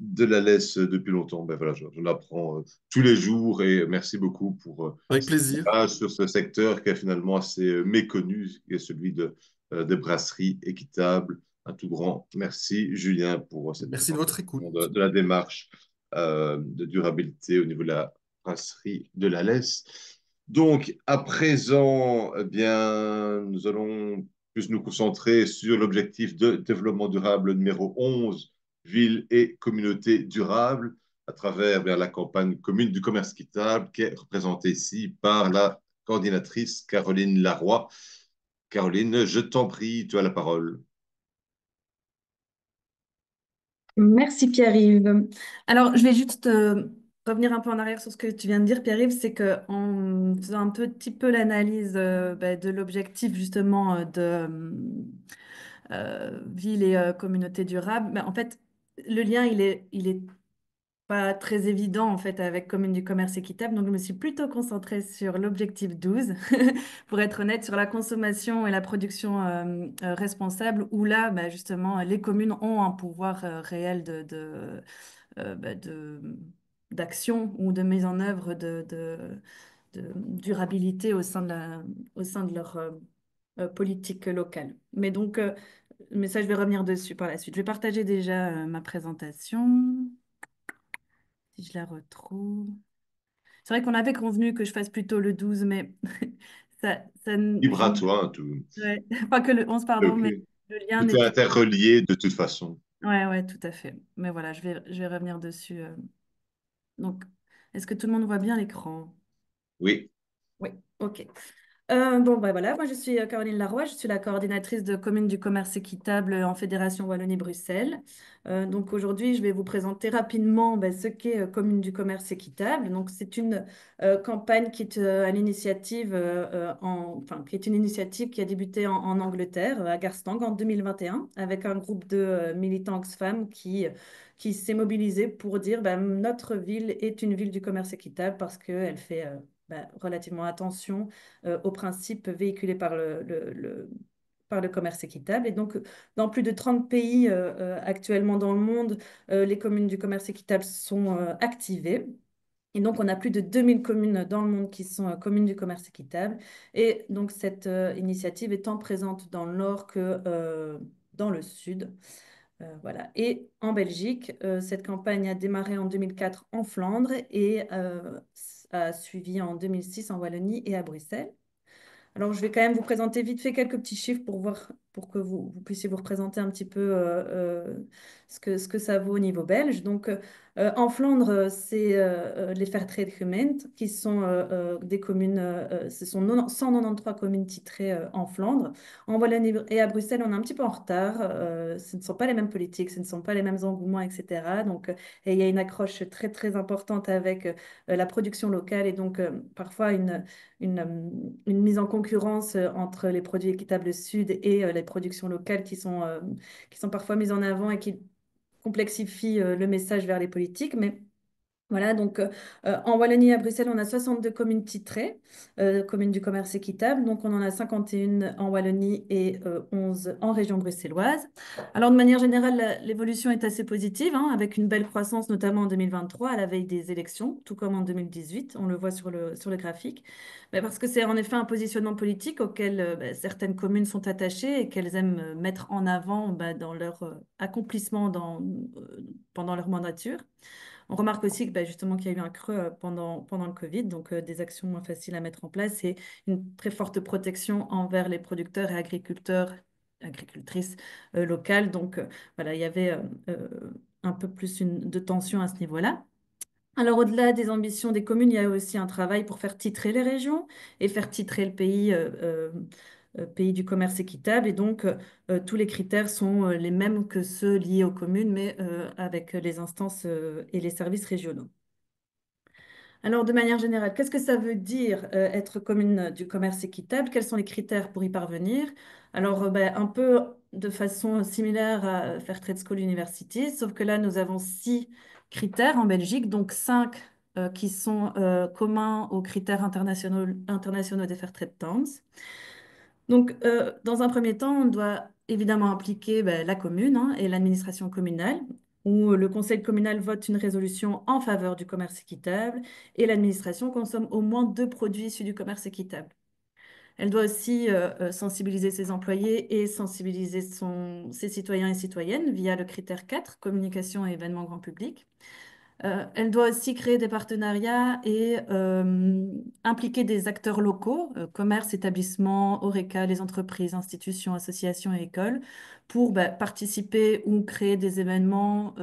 de la laisse depuis longtemps, ben voilà, je l'apprends tous les jours et merci beaucoup pour
Avec
cet
plaisir.
éclairage sur ce secteur qui est finalement assez méconnu, qui est celui des brasseries équitables. Un tout grand merci, Julien, pour cette
Merci de votre
présentation
écoute.
de la démarche de durabilité au niveau de la brasserie de la laisse. Donc, à présent, eh bien, nous allons plus nous concentrer sur l'objectif de développement durable numéro 11, ville et communauté durable, à travers bien, la campagne commune du commerce équitable, qui est représentée ici par la coordinatrice Caroline Laroy. Caroline, je t'en prie, tu as la parole.
Merci Pierre-Yves. Alors, je vais juste revenir un peu en arrière sur ce que tu viens de dire, Pierre-Yves, c'est qu'en faisant un petit peu l'analyse de l'objectif justement ville et communauté durable, en fait, le lien, il est pas très évident en fait avec commune du commerce équitable, donc je me suis plutôt concentrée sur l'objectif 12, pour être honnête, sur la consommation et la production responsable, où là, justement, les communes ont un pouvoir réel d'action ou de mise en œuvre de durabilité au sein de leur politique locale. Mais ça, je vais revenir dessus par la suite. Je vais partager déjà ma présentation, si je la retrouve. C'est vrai qu'on avait convenu que je fasse plutôt le 12, mais
Libre à toi, tout.
ouais. Pas que le 11, pardon,
Ok.
mais le lien
Tout est
n'était...
interrelié de toute façon.
Ouais, ouais, tout à fait. Mais voilà, je vais revenir dessus. Donc, est-ce que tout le monde voit bien l'écran?
Oui.
Oui, ok. Bon, voilà, moi je suis Caroline Laroy, je suis la coordinatrice de commune du commerce équitable en Fédération Wallonie-Bruxelles. Donc aujourd'hui, je vais vous présenter rapidement ce qu'est commune du commerce équitable. Donc c'est une campagne qui est à l'initiative, enfin qui est une initiative qui a débuté en Angleterre, à Garstang en 2021, avec un groupe de militants Oxfam qui s'est mobilisé pour dire notre ville est une ville du commerce équitable parce qu'elle fait relativement attention aux principes véhiculés par le commerce équitable. Et donc, dans plus de 30 pays actuellement dans le monde, les communes du commerce équitable sont activées. Et donc, on a plus de 2000 communes dans le monde qui sont communes du commerce équitable. Et donc, cette initiative étant présente dans le nord que dans le sud. Voilà. Et en Belgique, cette campagne a démarré en 2004 en Flandre et a suivi en 2006 en Wallonie et à Bruxelles. Alors, je vais quand même vous présenter vite fait quelques petits chiffres pour voir, pour que vous puissiez vous représenter un petit peu ce que ça vaut au niveau belge. Donc, en Flandre, c'est les Fairtrade Gemeenten, qui sont des communes, ce sont 193 communes titrées en Flandre. En Wallonie et à Bruxelles, on est un petit peu en retard. Ce ne sont pas les mêmes politiques, ce ne sont pas les mêmes engouements, etc. Donc, et il y a une accroche très, très importante avec la production locale et donc parfois une mise en concurrence entre les produits équitables sud et les productions locales qui sont parfois mises en avant et qui complexifient le message vers les politiques. Mais voilà, donc en Wallonie et à Bruxelles, on a 62 communes titrées, communes du commerce équitable. Donc on en a 51 en Wallonie et 11 en région bruxelloise. Alors de manière générale, l'évolution est assez positive, hein, avec une belle croissance, notamment en 2023, à la veille des élections, tout comme en 2018. On le voit sur le graphique. Mais parce que c'est en effet un positionnement politique auquel certaines communes sont attachées et qu'elles aiment mettre en avant dans leur accomplissement pendant leur mandature. On remarque aussi que justement qu'il y a eu un creux pendant le Covid, donc des actions moins faciles à mettre en place et une très forte protection envers les producteurs et agriculteurs, agricultrices locales. Donc voilà, il y avait un peu plus de tension à ce niveau-là. Alors, au-delà des ambitions des communes, il y a aussi un travail pour faire titrer les régions et faire titrer le pays, pays du commerce équitable. Et donc, tous les critères sont les mêmes que ceux liés aux communes, mais avec les instances et les services régionaux. Alors, de manière générale, qu'est-ce que ça veut dire être commune du commerce équitable? Quels sont les critères pour y parvenir? Alors, un peu de façon similaire à Fairtrade School University, sauf que là, nous avons 6 critères en Belgique, donc 5 qui sont communs aux critères internationaux des Fairtrade Towns. Donc, dans un premier temps, on doit évidemment impliquer ben, la commune hein, et l'administration communale, où le conseil communal vote une résolution en faveur du commerce équitable et l'administration consomme au moins 2 produits issus du commerce équitable. Elle doit aussi sensibiliser ses employés et sensibiliser ses citoyens et citoyennes via le critère 4, communication et événements grand public. Elle doit aussi créer des partenariats et impliquer des acteurs locaux, commerces, établissements, Horeca, les entreprises, institutions, associations et écoles, pour bah, participer ou créer des événements,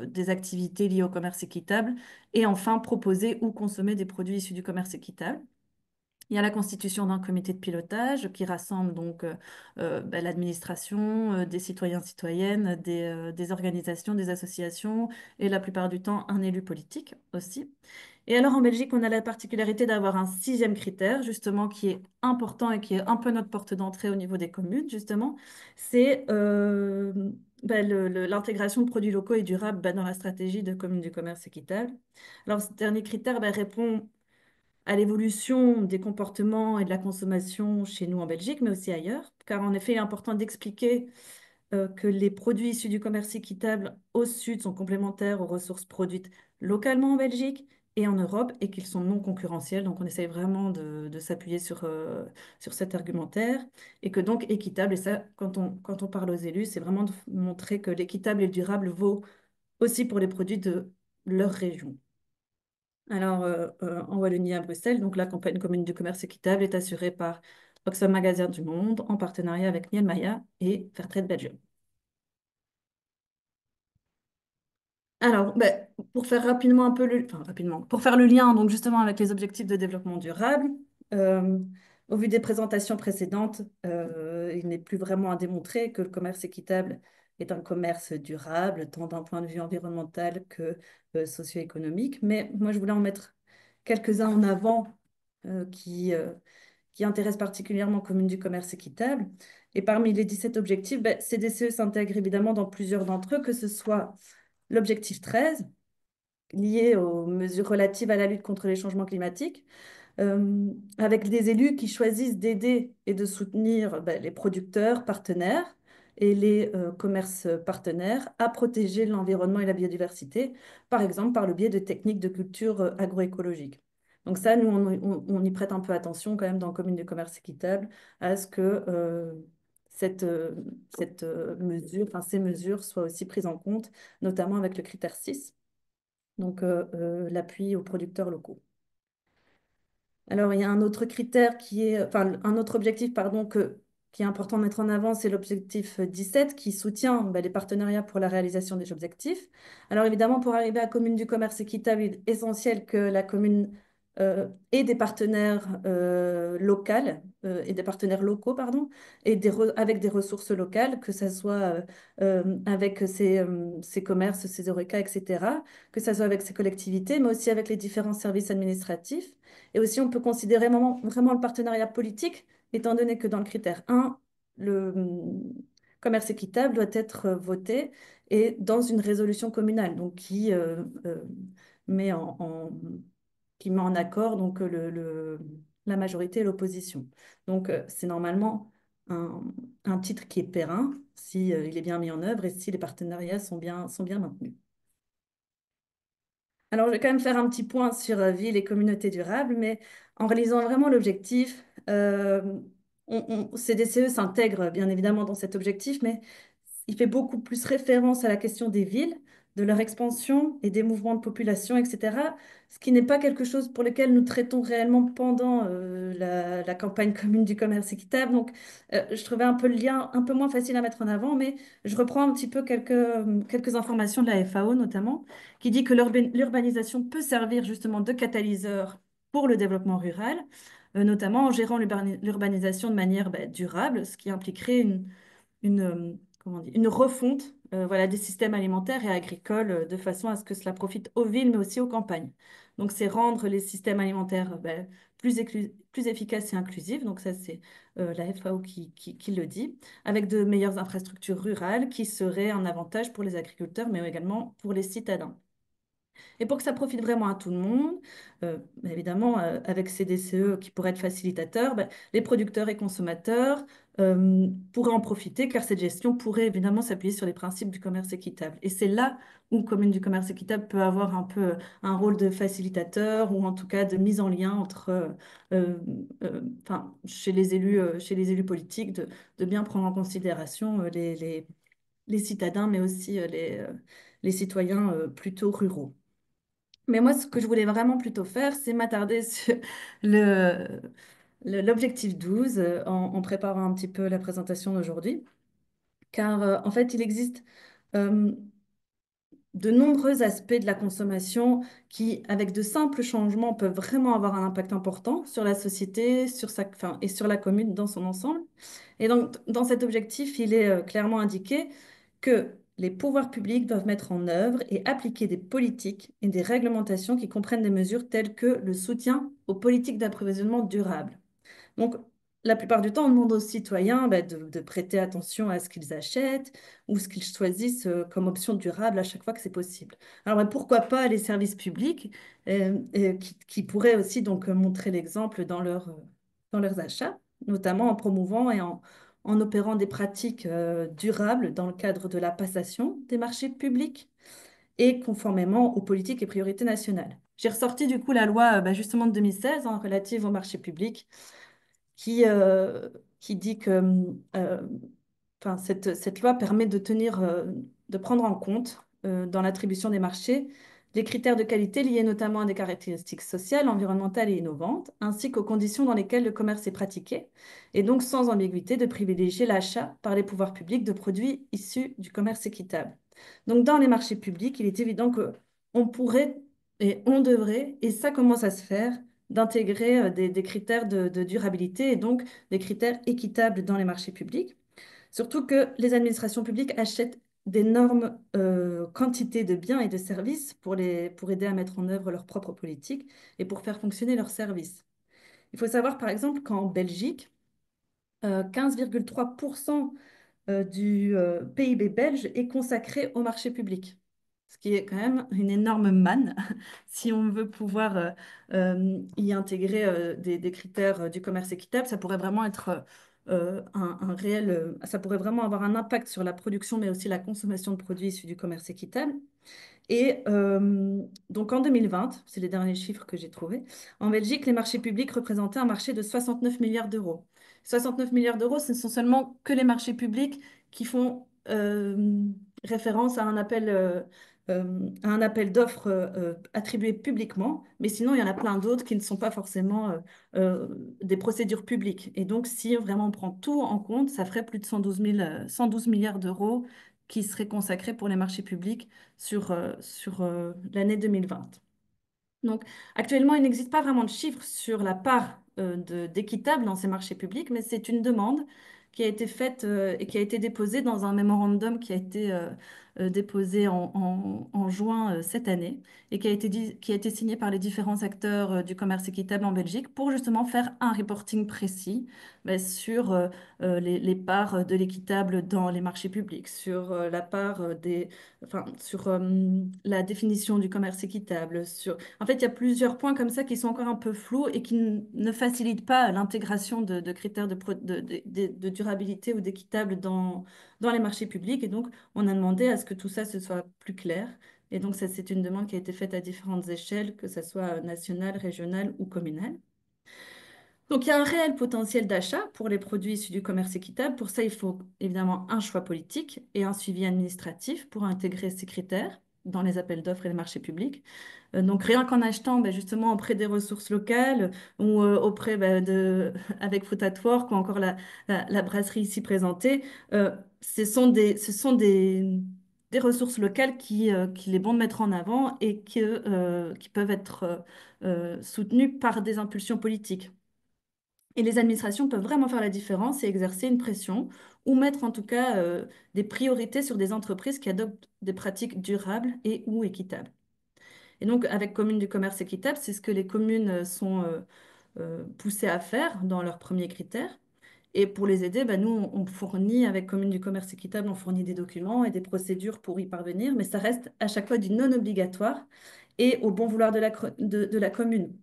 des activités liées au commerce équitable, et enfin proposer ou consommer des produits issus du commerce équitable. Il y a la constitution d'un comité de pilotage qui rassemble donc bah, l'administration, des citoyens, citoyennes, des organisations, des associations et la plupart du temps un élu politique aussi. Et alors en Belgique, on a la particularité d'avoir un 6e critère justement qui est important et qui est un peu notre porte d'entrée au niveau des communes justement, c'est bah, l'intégration de produits locaux et durables bah, dans la stratégie de commune du commerce équitable. Alors ce dernier critère bah, répond à l'évolution des comportements et de la consommation chez nous en Belgique, mais aussi ailleurs, car en effet, il est important d'expliquer que les produits issus du commerce équitable au sud sont complémentaires aux ressources produites localement en Belgique et en Europe et qu'ils sont non concurrentiels. Donc, on essaye vraiment de s'appuyer sur cet argumentaire et que donc équitable, et ça, quand on parle aux élus, c'est vraiment de montrer que l'équitable et le durable vaut aussi pour les produits de leur région. Alors, en Wallonie à Bruxelles, donc la campagne commune du commerce équitable est assurée par Oxfam Magasin du Monde en partenariat avec Niel Maya et Fairtrade Belgium. Alors, ben, pour faire rapidement un peu enfin, rapidement, pour faire le lien donc justement avec les objectifs de développement durable, euh, au vu des présentations précédentes, il n'est plus vraiment à démontrer que le commerce équitable est un commerce durable, tant d'un point de vue environnemental que socio-économique. Mais moi, je voulais en mettre quelques-uns en avant qui intéressent particulièrement Commune du commerce équitable. Et parmi les 17 objectifs, ben, CDCE s'intègre évidemment dans plusieurs d'entre eux, que ce soit l'objectif 13, lié aux mesures relatives à la lutte contre les changements climatiques, avec des élus qui choisissent d'aider et de soutenir ben, les producteurs partenaires et les commerces partenaires à protéger l'environnement et la biodiversité, par exemple par le biais de techniques de culture agroécologique. Donc ça, nous, on y prête un peu attention quand même dans la Commune du commerce équitable à ce que cette, mesure, enfin, ces mesures soient aussi prises en compte, notamment avec le critère 6, donc l'appui aux producteurs locaux. Alors, il y a un autre critère enfin, un autre objectif, pardon, qui est important de mettre en avant, c'est l'objectif 17 qui soutient ben, les partenariats pour la réalisation des objectifs. Alors, évidemment, pour arriver à Commune du commerce équitable, il est essentiel que la commune ait des partenaires et des partenaires locaux, pardon, et avec des ressources locales, que ce soit avec ses commerces, ses Horeca, etc., que ce soit avec ses collectivités, mais aussi avec les différents services administratifs. Et aussi, on peut considérer vraiment le partenariat politique, étant donné que dans le critère 1, le commerce équitable doit être voté et dans une résolution communale, donc met qui met en accord donc, la majorité et l'opposition. Donc, c'est normalement un titre qui est périn si, il est bien mis en œuvre et si les partenariats sont bien maintenus. Alors, je vais quand même faire un petit point sur ville et communauté durable, mais en réalisant vraiment l'objectif, CDCE s'intègre bien évidemment dans cet objectif, mais il fait beaucoup plus référence à la question des villes, de leur expansion et des mouvements de population, etc., ce qui n'est pas quelque chose pour lequel nous traitons réellement pendant la campagne commune du commerce équitable. Donc, je trouvais un peu le lien un peu moins facile à mettre en avant, mais je reprends un petit peu quelques informations de la FAO notamment, qui dit que l'urbanisation peut servir justement de catalyseur pour le développement rural, notamment en gérant l'urbanisation de manière durable, ce qui impliquerait comment dire, une refonte voilà, des systèmes alimentaires et agricoles de façon à ce que cela profite aux villes, mais aussi aux campagnes. Donc, c'est rendre les systèmes alimentaires plus efficaces et inclusifs. Donc, ça, c'est la FAO qui le dit, avec de meilleures infrastructures rurales qui seraient un avantage pour les agriculteurs, mais également pour les citadins. Et pour que ça profite vraiment à tout le monde, évidemment, avec ces DCE qui pourraient être facilitateurs, les producteurs et consommateurs pourraient en profiter car cette gestion pourrait évidemment s'appuyer sur les principes du commerce équitable. Et c'est là où Commune du commerce équitable peut avoir un peu un rôle de facilitateur ou en tout cas de mise en lien entre, enfin, chez les élus politiques, de bien prendre en considération les citadins, mais aussi les citoyens plutôt ruraux. Mais moi, ce que je voulais vraiment plutôt faire, c'est m'attarder sur le, l'objectif 12 en préparant un petit peu la présentation d'aujourd'hui. Car en fait, il existe euh, de nombreux aspects de la consommation qui, avec de simples changements, peuvent vraiment avoir un impact important sur la société, enfin, et sur la commune dans son ensemble. Et donc, dans cet objectif, il est clairement indiqué que les pouvoirs publics doivent mettre en œuvre et appliquer des politiques et des réglementations qui comprennent des mesures telles que le soutien aux politiques d'approvisionnement durable. Donc, la plupart du temps, on demande aux citoyens de prêter attention à ce qu'ils achètent ou ce qu'ils choisissent comme option durable à chaque fois que c'est possible. Alors, pourquoi pas les services publics qui pourraient aussi donc montrer l'exemple dans leurs achats, notamment en promouvant et en opérant des pratiques durables dans le cadre de la passation des marchés publics et conformément aux politiques et priorités nationales. J'ai ressorti du coup la loi justement de 2016 relative aux marchés publics qui, euh, qui dit que enfin, cette loi permet de de prendre en compte dans l'attribution des marchés des critères de qualité liés notamment à des caractéristiques sociales, environnementales et innovantes, ainsi qu'aux conditions dans lesquelles le commerce est pratiqué, et donc sans ambiguïté de privilégier l'achat par les pouvoirs publics de produits issus du commerce équitable. Donc dans les marchés publics, il est évident que on pourrait et on devrait, et ça commence à se faire, d'intégrer des critères de durabilité et donc des critères équitables dans les marchés publics. Surtout que les administrations publiques achètent d'énormes quantités de biens et de services pour aider à mettre en œuvre leurs propres politiques et pour faire fonctionner leurs services. Il faut savoir par exemple qu'en Belgique, 15,3% du PIB belge est consacré au marché public, ce qui est quand même une énorme manne si on veut pouvoir y intégrer des critères du commerce équitable. Ça pourrait vraiment être un réel, ça pourrait vraiment avoir un impact sur la production, mais aussi la consommation de produits issus du commerce équitable. Et donc en 2020, c'est les derniers chiffres que j'ai trouvés, en Belgique, les marchés publics représentaient un marché de 69 milliards d'euros. 69 milliards d'euros, ce ne sont seulement que les marchés publics qui font référence à un appel d'offres attribué publiquement, mais sinon, il y en a plein d'autres qui ne sont pas forcément des procédures publiques. Et donc, si vraiment on prend tout en compte, ça ferait plus de 112 milliards d'euros qui seraient consacrés pour les marchés publics sur l'année 2020. Donc, actuellement, il n'existe pas vraiment de chiffres sur la part d'équitable dans ces marchés publics, mais c'est une demande qui a été faite et qui a été déposée dans un mémorandum qui a été déposé en juin cette année et qui a été signé par les différents acteurs du commerce équitable en Belgique pour justement faire un reporting précis sur les parts de l'équitable dans les marchés publics, sur la part enfin, sur la définition du commerce équitable. En fait, il y a plusieurs points comme ça qui sont encore un peu flous et qui ne facilitent pas l'intégration de critères de durabilité ou d'équitable dans les marchés publics. Et donc, on a demandé à ce que tout ça se soit plus clair. Et donc, ça, c'est une demande qui a été faite à différentes échelles, que ce soit nationale, régionale ou communale. Donc, il y a un réel potentiel d'achat pour les produits issus du commerce équitable. Pour ça, il faut évidemment un choix politique et un suivi administratif pour intégrer ces critères dans les appels d'offres et les marchés publics. Donc, rien qu'en achetant justement auprès des ressources locales ou auprès avec Food at Work ou encore la brasserie ici présentée, ce sont des ressources locales qu'il est bon de mettre en avant et qui peuvent être soutenues par des impulsions politiques. Et les administrations peuvent vraiment faire la différence et exercer une pression ou mettre en tout cas des priorités sur des entreprises qui adoptent des pratiques durables et ou équitables. Et donc, avec Commune du commerce équitable, c'est ce que les communes sont poussées à faire dans leurs premiers critères. Et pour les aider, nous, on fournit, avec Commune du commerce équitable, on fournit des documents et des procédures pour y parvenir, mais ça reste à chaque fois du non obligatoire
et au bon vouloir de la commune.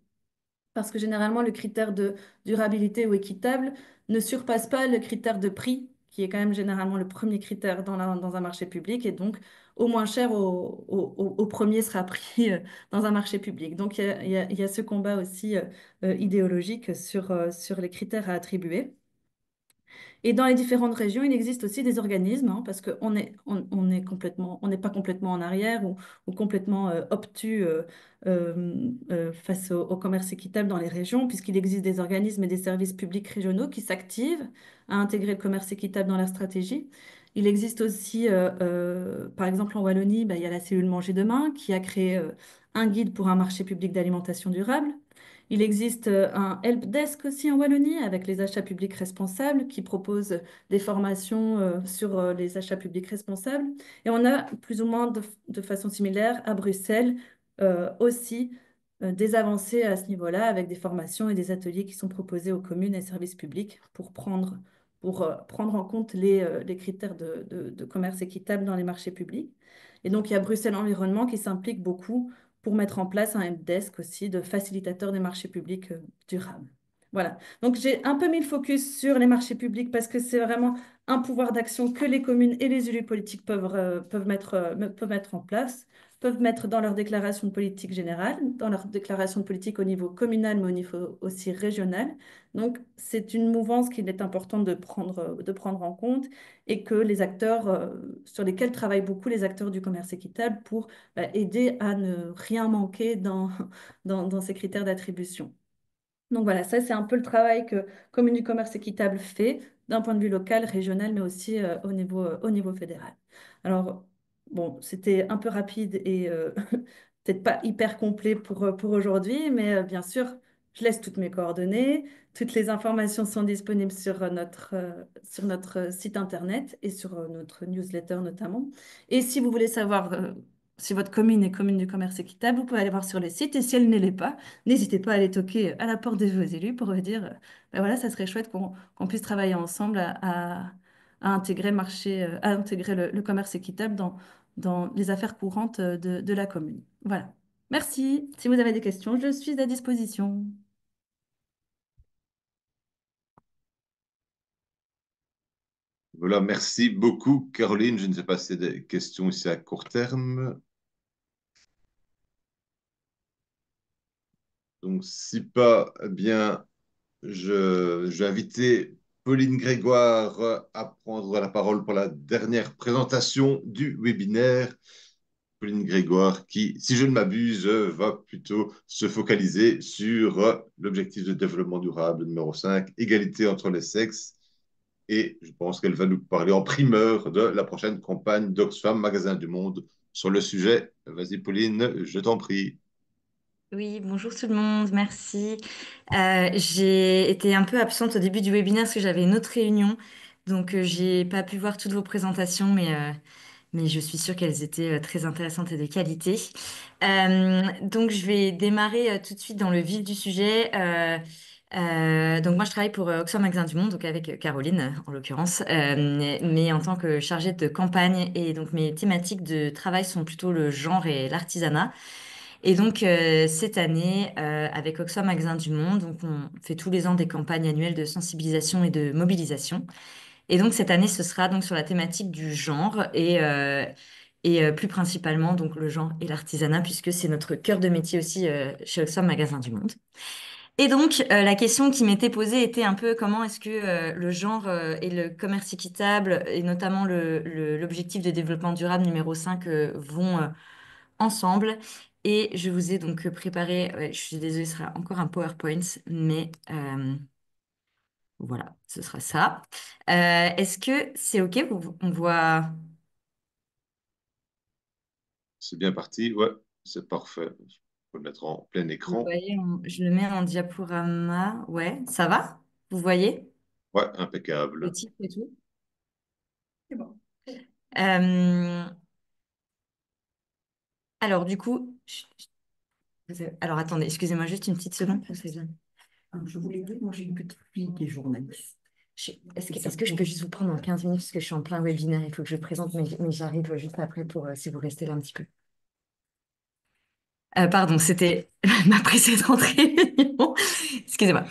Parce que généralement, le critère de durabilité ou équitable ne surpasse pas le critère de prix, qui est quand même généralement le premier critère dans un marché public, et donc au moins cher au premier sera pris dans un marché public. Donc il y a ce combat aussi idéologique sur les critères à attribuer. Et dans les différentes régions, il existe aussi des organismes, hein, parce qu'on est, on est complètement, on n'est pas complètement en arrière ou complètement obtus face au commerce équitable dans les régions, puisqu'il existe des organismes et des services publics régionaux qui s'activent à intégrer le commerce équitable dans leur stratégie. Il existe aussi, par exemple en Wallonie, bah, il y a la cellule Manger Demain qui a créé un guide pour un marché public d'alimentation durable. Il existe un helpdesk aussi en Wallonie avec les achats publics responsables qui propose des formations sur les achats publics responsables. Et on a plus ou moins de façon similaire à Bruxelles aussi des avancées à ce niveau-là avec des formations et des ateliers qui sont proposés aux communes et services publics pour prendre en compte les critères de commerce équitable dans les marchés publics. Et donc, il y a Bruxelles Environnement qui s'implique beaucoup pour mettre en place un helpdesk aussi de facilitateur des marchés publics durables. Voilà. Donc, j'ai un peu mis le focus sur les marchés publics parce que c'est vraiment un pouvoir d'action que les communes et les élus politiques peuvent mettre en place, peuvent mettre dans leur déclaration de politique générale, dans leur déclaration de politique au niveau communal, mais au niveau aussi régional. Donc, c'est une mouvance qu'il est important de prendre en compte et que les acteurs, sur lesquels travaillent beaucoup les acteurs du commerce équitable pour aider à ne rien manquer dans ces critères d'attribution. Donc voilà, ça c'est un peu le travail que Commune du commerce équitable fait d'un point de vue local, régional, mais aussi au niveau fédéral. Alors, bon, c'était un peu rapide et peut-être pas hyper complet pour aujourd'hui, mais bien sûr, je laisse toutes mes coordonnées. Toutes les informations sont disponibles sur notre site internet et sur notre newsletter notamment. Et si vous voulez savoir si votre commune est commune du commerce équitable, vous pouvez aller voir sur le site. Et si elle ne l'est pas, n'hésitez pas à aller toquer à la porte de vos élus pour vous dire, ben voilà, ça serait chouette qu'on puisse travailler ensemble à intégrer à intégrer le commerce équitable dans les affaires courantes de la commune. Voilà. Merci. Si vous avez des questions, je suis à disposition.
Voilà, merci beaucoup, Caroline. Je ne sais pas si il y a des questions ici à court terme. Donc, si pas, eh bien, je vais inviter Pauline Grégoire à prendre la parole pour la dernière présentation du webinaire. Pauline Grégoire, qui, si je ne m'abuse, va plutôt se focaliser sur l'objectif de développement durable numéro 5, égalité entre les sexes. Et je pense qu'elle va nous parler en primeur de la prochaine campagne d'Oxfam Magasin du Monde sur le sujet. Vas-y, Pauline, je t'en prie.
Oui, bonjour tout le monde, merci. J'ai été un peu absente au début du webinaire parce que j'avais une autre réunion, donc j'ai pas pu voir toutes vos présentations, mais je suis sûre qu'elles étaient très intéressantes et de qualité. Donc je vais démarrer tout de suite dans le vif du sujet. Donc moi je travaille pour Oxfam Magasin du Monde, donc avec Caroline en l'occurrence, mais en tant que chargée de campagne, et donc mes thématiques de travail sont plutôt le genre et l'artisanat. Et donc, cette année, avec Oxfam Magasin du Monde, donc on fait tous les ans des campagnes annuelles de sensibilisation et de mobilisation. Et donc, cette année, ce sera donc sur la thématique du genre et plus principalement donc le genre et l'artisanat, puisque c'est notre cœur de métier aussi chez Oxfam Magasin du Monde. Et donc, la question qui m'était posée était un peu comment est-ce que le genre et le commerce équitable, et notamment l'objectif de développement durable numéro 5, vont ensemble. Et je vous ai donc préparé, ouais, je suis désolée, ce sera encore un PowerPoint, mais voilà, ce sera ça. Est-ce que c'est OK? On voit.
C'est bien parti. Ouais, c'est parfait. Je peux le mettre en plein
Vous
écran.
voyez, je le mets en diaporama. Ouais, ça va? Vous voyez
Ouais,
le
impeccable.
titre et tout? C'est bon. Euh, alors, du coup, alors attendez, excusez-moi juste une petite seconde. Je voulais dire, moi j'ai une petite fille qui est journaliste. Est-ce que je peux juste vous prendre en 15 minutes parce que je suis en plein webinaire, il faut que je présente, mais j'arrive juste après pour si vous restez là un petit peu. Pardon, c'était ma précédente réunion. Excusez-moi.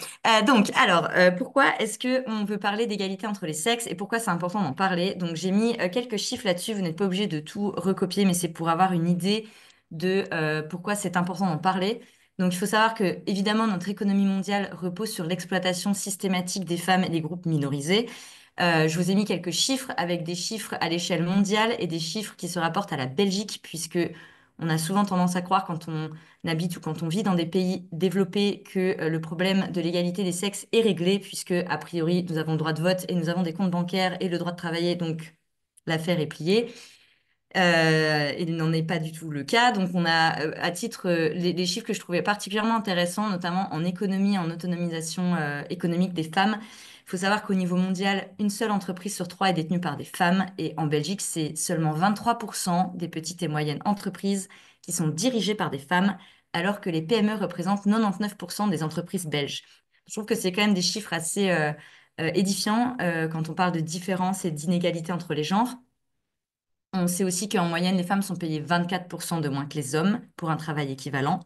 Pourquoi est-ce qu'on veut parler d'égalité entre les sexes et pourquoi c'est important d'en parler? Donc, j'ai mis quelques chiffres là-dessus. Vous n'êtes pas obligé de tout recopier, mais c'est pour avoir une idée de pourquoi c'est important d'en parler. Donc, il faut savoir que, évidemment, notre économie mondiale repose sur l'exploitation systématique des femmes et des groupes minorisés. Je vous ai mis quelques chiffres avec des chiffres à l'échelle mondiale et des chiffres qui se rapportent à la Belgique, puisque on a souvent tendance à croire quand on habite ou quand on vit dans des pays développés que le problème de l'égalité des sexes est réglé, puisque a priori nous avons le droit de vote et nous avons des comptes bancaires et le droit de travailler, donc l'affaire est pliée. Il n'en est pas du tout le cas. Donc, on a, à titre, les chiffres que je trouvais particulièrement intéressants, notamment en économie, en autonomisation économique des femmes. Il faut savoir qu'au niveau mondial, une seule entreprise sur trois est détenue par des femmes. Et en Belgique, c'est seulement 23% des petites et moyennes entreprises qui sont dirigées par des femmes, alors que les PME représentent 99% des entreprises belges. Je trouve que c'est quand même des chiffres assez édifiants quand on parle de différences et d'inégalités entre les genres. On sait aussi qu'en moyenne, les femmes sont payées 24% de moins que les hommes pour un travail équivalent.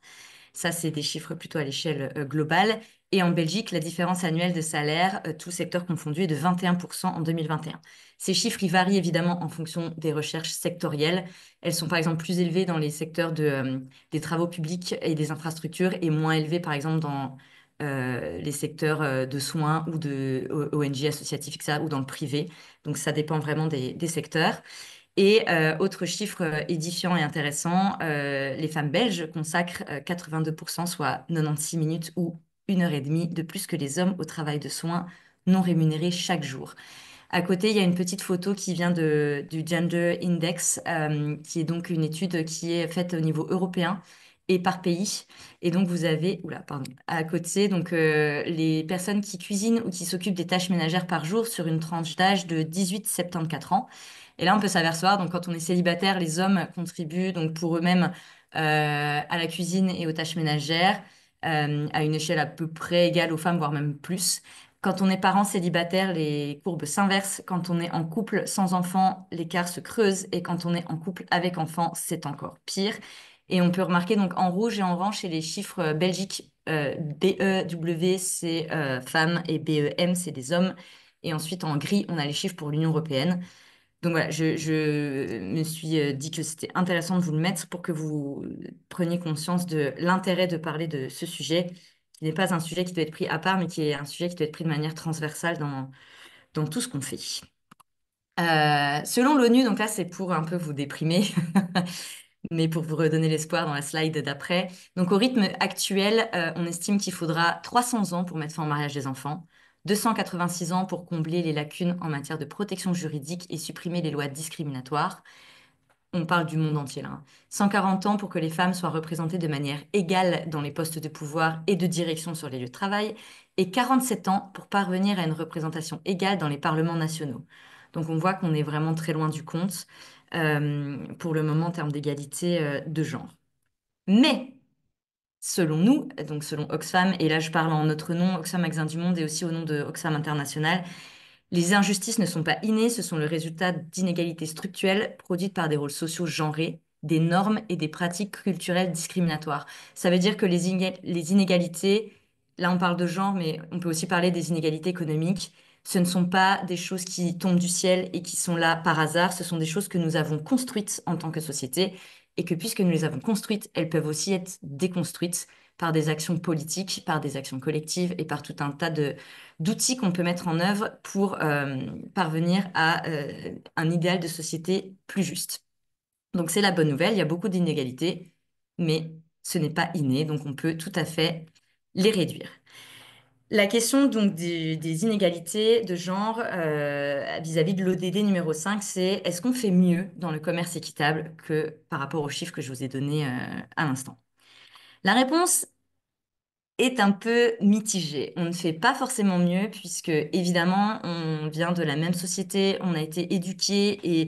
Ça, c'est des chiffres plutôt à l'échelle globale. Et en Belgique, la différence annuelle de salaire, tout secteur confondu, est de 21% en 2021. Ces chiffres, ils varient évidemment en fonction des recherches sectorielles. Elles sont par exemple plus élevées dans les secteurs des travaux publics et des infrastructures et moins élevées par exemple dans les secteurs de soins ou de ONG associatifs, etc., ou dans le privé. Donc ça dépend vraiment des secteurs. Et autre chiffre édifiant et intéressant, les femmes belges consacrent 82%, soit 96 minutes ou 1 heure et demie de plus que les hommes au travail de soins non rémunéré chaque jour. À côté, il y a une petite photo qui vient du Gender Index, qui est donc une étude qui est faite au niveau européen et par pays. Et donc, vous avez, oula, pardon, à côté, donc, les personnes qui cuisinent ou qui s'occupent des tâches ménagères par jour sur une tranche d'âge de 18-74 ans. Et là, on peut s'apercevoir, donc, quand on est célibataire, les hommes contribuent donc, pour eux-mêmes à la cuisine et aux tâches ménagères à une échelle à peu près égale aux femmes, voire même plus. Quand on est parent célibataire, les courbes s'inversent. Quand on est en couple sans enfant, l'écart se creuse. Et quand on est en couple avec enfant, c'est encore pire. Et on peut remarquer donc en rouge et en orange, c'est les chiffres belgiques. BEW, c'est femmes et BEM, c'est des hommes. Et ensuite, en gris, on a les chiffres pour l'Union européenne. Donc voilà, je me suis dit que c'était intéressant de vous le mettre pour que vous preniez conscience de l'intérêt de parler de ce sujet, qui n'est pas un sujet qui doit être pris à part, mais qui est un sujet qui doit être pris de manière transversale dans tout ce qu'on fait. Selon l'ONU, donc là c'est pour un peu vous déprimer, mais pour vous redonner l'espoir dans la slide d'après. Donc au rythme actuel, on estime qu'il faudra 300 ans pour mettre fin au mariage des enfants, 286 ans pour combler les lacunes en matière de protection juridique et supprimer les lois discriminatoires. On parle du monde entier là, hein. 140 ans pour que les femmes soient représentées de manière égale dans les postes de pouvoir et de direction sur les lieux de travail, et 47 ans pour parvenir à une représentation égale dans les parlements nationaux. Donc on voit qu'on est vraiment très loin du compte pour le moment en termes d'égalité de genre. Mais selon nous, donc selon Oxfam, et là je parle en notre nom, Oxfam Magazine du Monde et aussi au nom de Oxfam International, les injustices ne sont pas innées, ce sont le résultat d'inégalités structurelles produites par des rôles sociaux genrés, des normes et des pratiques culturelles discriminatoires. Ça veut dire que les inégalités, là on parle de genre, mais on peut aussi parler des inégalités économiques. Ce ne sont pas des choses qui tombent du ciel et qui sont là par hasard, ce sont des choses que nous avons construites en tant que société et que puisque nous les avons construites, elles peuvent aussi être déconstruites par des actions politiques, par des actions collectives et par tout un tas d'outils qu'on peut mettre en œuvre pour parvenir à un idéal de société plus juste. Donc c'est la bonne nouvelle, il y a beaucoup d'inégalités, mais ce n'est pas inné, donc on peut tout à fait les réduire. La question donc des inégalités de genre vis-à-vis de l'ODD numéro 5, c'est est-ce qu'on fait mieux dans le commerce équitable que par rapport aux chiffres que je vous ai donnés à l'instant? La réponse est un peu mitigée. On ne fait pas forcément mieux puisque évidemment on vient de la même société, on a été éduqués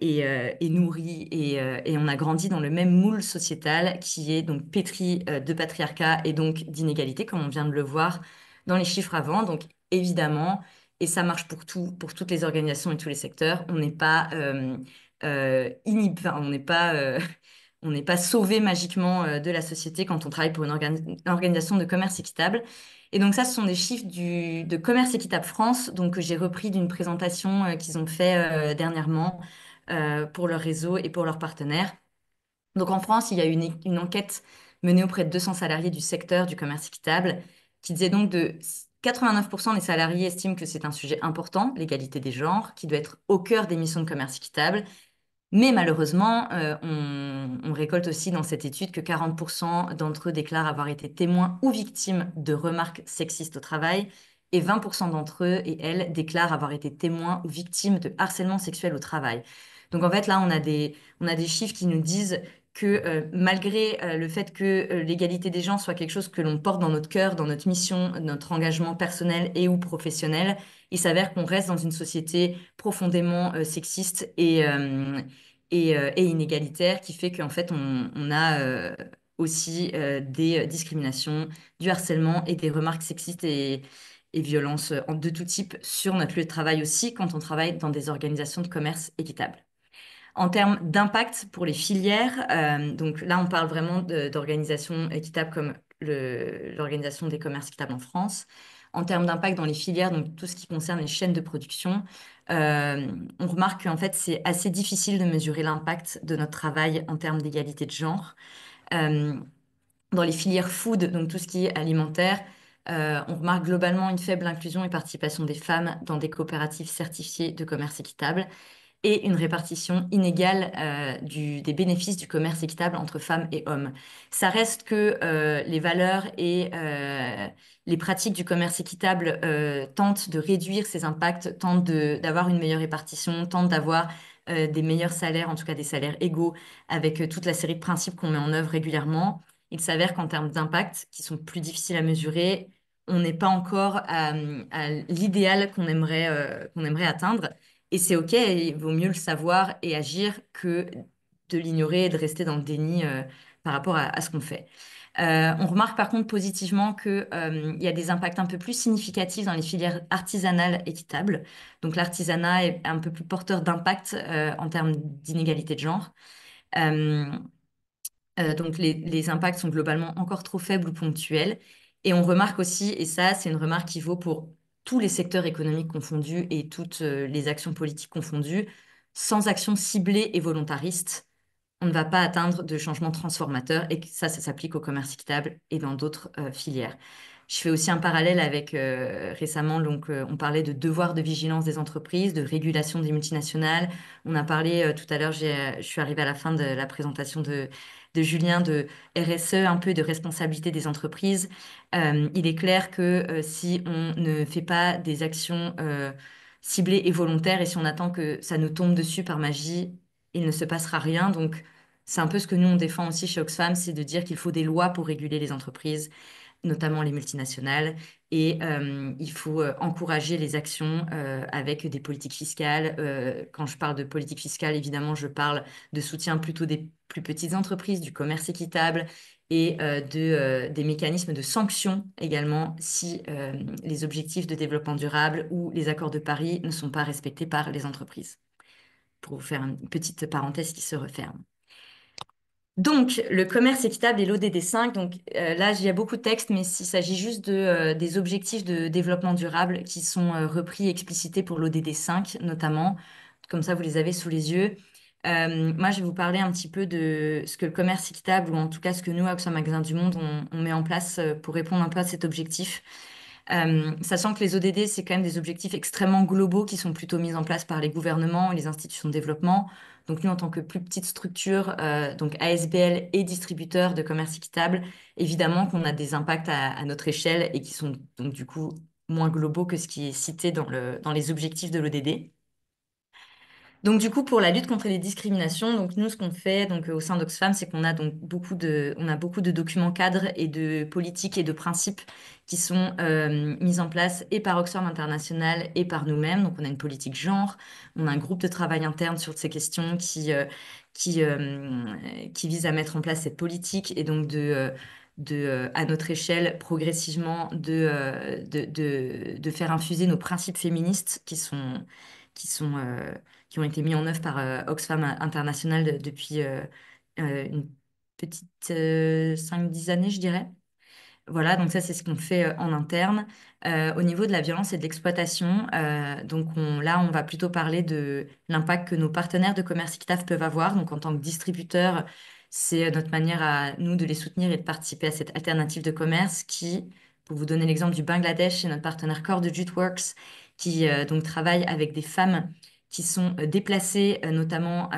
et nourris et on a grandi dans le même moule sociétal qui est donc pétri de patriarcat et donc d'inégalité comme on vient de le voir dans les chiffres avant. Donc évidemment, et ça marche pour tout, pour toutes les organisations et tous les secteurs, on n'est pas on n'est pas on n'est pas sauvé magiquement de la société quand on travaille pour une organisation de commerce équitable. Et donc ça, ce sont des chiffres de Commerce Équitable France, donc que j'ai repris d'une présentation qu'ils ont fait dernièrement pour leur réseau et pour leurs partenaires. Donc en France, il y a une enquête menée auprès de 200 salariés du secteur du commerce équitable qui disait donc de 89% des salariés estiment que c'est un sujet important, l'égalité des genres, qui doit être au cœur des missions de commerce équitable. Mais malheureusement, on récolte aussi dans cette étude que 40% d'entre eux déclarent avoir été témoins ou victimes de remarques sexistes au travail et 20% d'entre eux et elles déclarent avoir été témoins ou victimes de harcèlement sexuel au travail. Donc en fait, là, on a des chiffres qui nous disent que malgré le fait que l'égalité des genres soit quelque chose que l'on porte dans notre cœur, dans notre mission, notre engagement personnel et ou professionnel, il s'avère qu'on reste dans une société profondément sexiste et inégalitaire qui fait qu'en fait, on a aussi des discriminations, du harcèlement et des remarques sexistes et violences de tout type sur notre lieu de travail aussi quand on travaille dans des organisations de commerce équitable. En termes d'impact pour les filières, donc là, on parle vraiment d'organisations équitables comme l'Organisation des commerces équitables en France. En termes d'impact dans les filières, donc tout ce qui concerne les chaînes de production, on remarque qu'en fait, c'est assez difficile de mesurer l'impact de notre travail en termes d'égalité de genre. Euh, Dans les filières food, donc tout ce qui est alimentaire, on remarque globalement une faible inclusion et participation des femmes dans des coopératives certifiées de commerce équitable et une répartition inégale des bénéfices du commerce équitable entre femmes et hommes. Ça reste que les valeurs et les pratiques du commerce équitable tentent de réduire ces impacts, tentent d'avoir une meilleure répartition, tentent d'avoir des meilleurs salaires, en tout cas des salaires égaux, avec toute la série de principes qu'on met en œuvre régulièrement. Il s'avère qu'en termes d'impact, qui sont plus difficiles à mesurer, on n'est pas encore à l'idéal qu'on aimerait atteindre. Et c'est OK, et il vaut mieux le savoir et agir que de l'ignorer et de rester dans le déni par rapport à ce qu'on fait. On remarque par contre positivement qu'il y a des impacts un peu plus significatifs dans les filières artisanales équitables. Donc l'artisanat est un peu plus porteur d'impact en termes d'inégalité de genre. Euh, donc les impacts sont globalement encore trop faibles ou ponctuels. Et on remarque aussi, et ça c'est une remarque qui vaut pour tous les secteurs économiques confondus et toutes les actions politiques confondues, sans action ciblée et volontariste, on ne va pas atteindre de changement transformateur et que ça s'applique au commerce équitable et dans d'autres filières. Je fais aussi un parallèle avec récemment, donc on parlait de devoir de vigilance des entreprises, de régulation des multinationales. On a parlé tout à l'heure, je suis arrivée à la fin de la présentation de Julien de RSE, un peu de responsabilité des entreprises. Il est clair que si on ne fait pas des actions ciblées et volontaires et si on attend que ça nous tombe dessus par magie, il ne se passera rien. Donc, c'est un peu ce que nous, on défend aussi chez Oxfam, c'est de dire qu'il faut des lois pour réguler les entreprises, notamment les multinationales, et il faut encourager les actions avec des politiques fiscales. Quand je parle de politique fiscale, évidemment, je parle de soutien plutôt des plus petites entreprises, du commerce équitable et des mécanismes de sanctions également si les objectifs de développement durable ou les accords de Paris ne sont pas respectés par les entreprises. Pour vous faire une petite parenthèse qui se referme. Donc, le commerce équitable et l'ODD 5, donc là, il y a beaucoup de textes, mais il s'agit juste des objectifs de développement durable qui sont repris et explicités pour l'ODD 5, notamment. Comme ça, vous les avez sous les yeux. Moi, je vais vous parler un petit peu de ce que le commerce équitable, ou en tout cas ce que nous, à Oxfam Magasin du Monde, on met en place pour répondre un peu à cet objectif. Sachant que les ODD, c'est quand même des objectifs extrêmement globaux qui sont plutôt mis en place par les gouvernements et les institutions de développement. Donc nous, en tant que plus petite structure, donc ASBL et distributeur de commerce équitable, évidemment qu'on a des impacts à notre échelle et qui sont donc du coup moins globaux que ce qui est cité dans les objectifs de l'ODD. Donc du coup, pour la lutte contre les discriminations, donc nous, ce qu'on fait donc au sein d'Oxfam, c'est qu'on a donc on a beaucoup de documents cadres et de politiques et de principes qui sont mis en place et par Oxfam International et par nous-mêmes. Donc on a une politique genre, on a un groupe de travail interne sur ces questions qui vise à mettre en place cette politique et donc à notre échelle, progressivement, de faire infuser nos principes féministes qui ont été mis en œuvre par Oxfam International une petite 5-10 années, je dirais. Voilà, donc ça, c'est ce qu'on fait en interne. Au niveau de la violence et de l'exploitation, donc là, on va plutôt parler de l'impact que nos partenaires de commerce équitable peuvent avoir. Donc, en tant que distributeurs, c'est notre manière à nous de les soutenir et de participer à cette alternative de commerce qui, pour vous donner l'exemple du Bangladesh, c'est notre partenaire Core de Juteworks qui donc travaille avec des femmes qui sont déplacées, notamment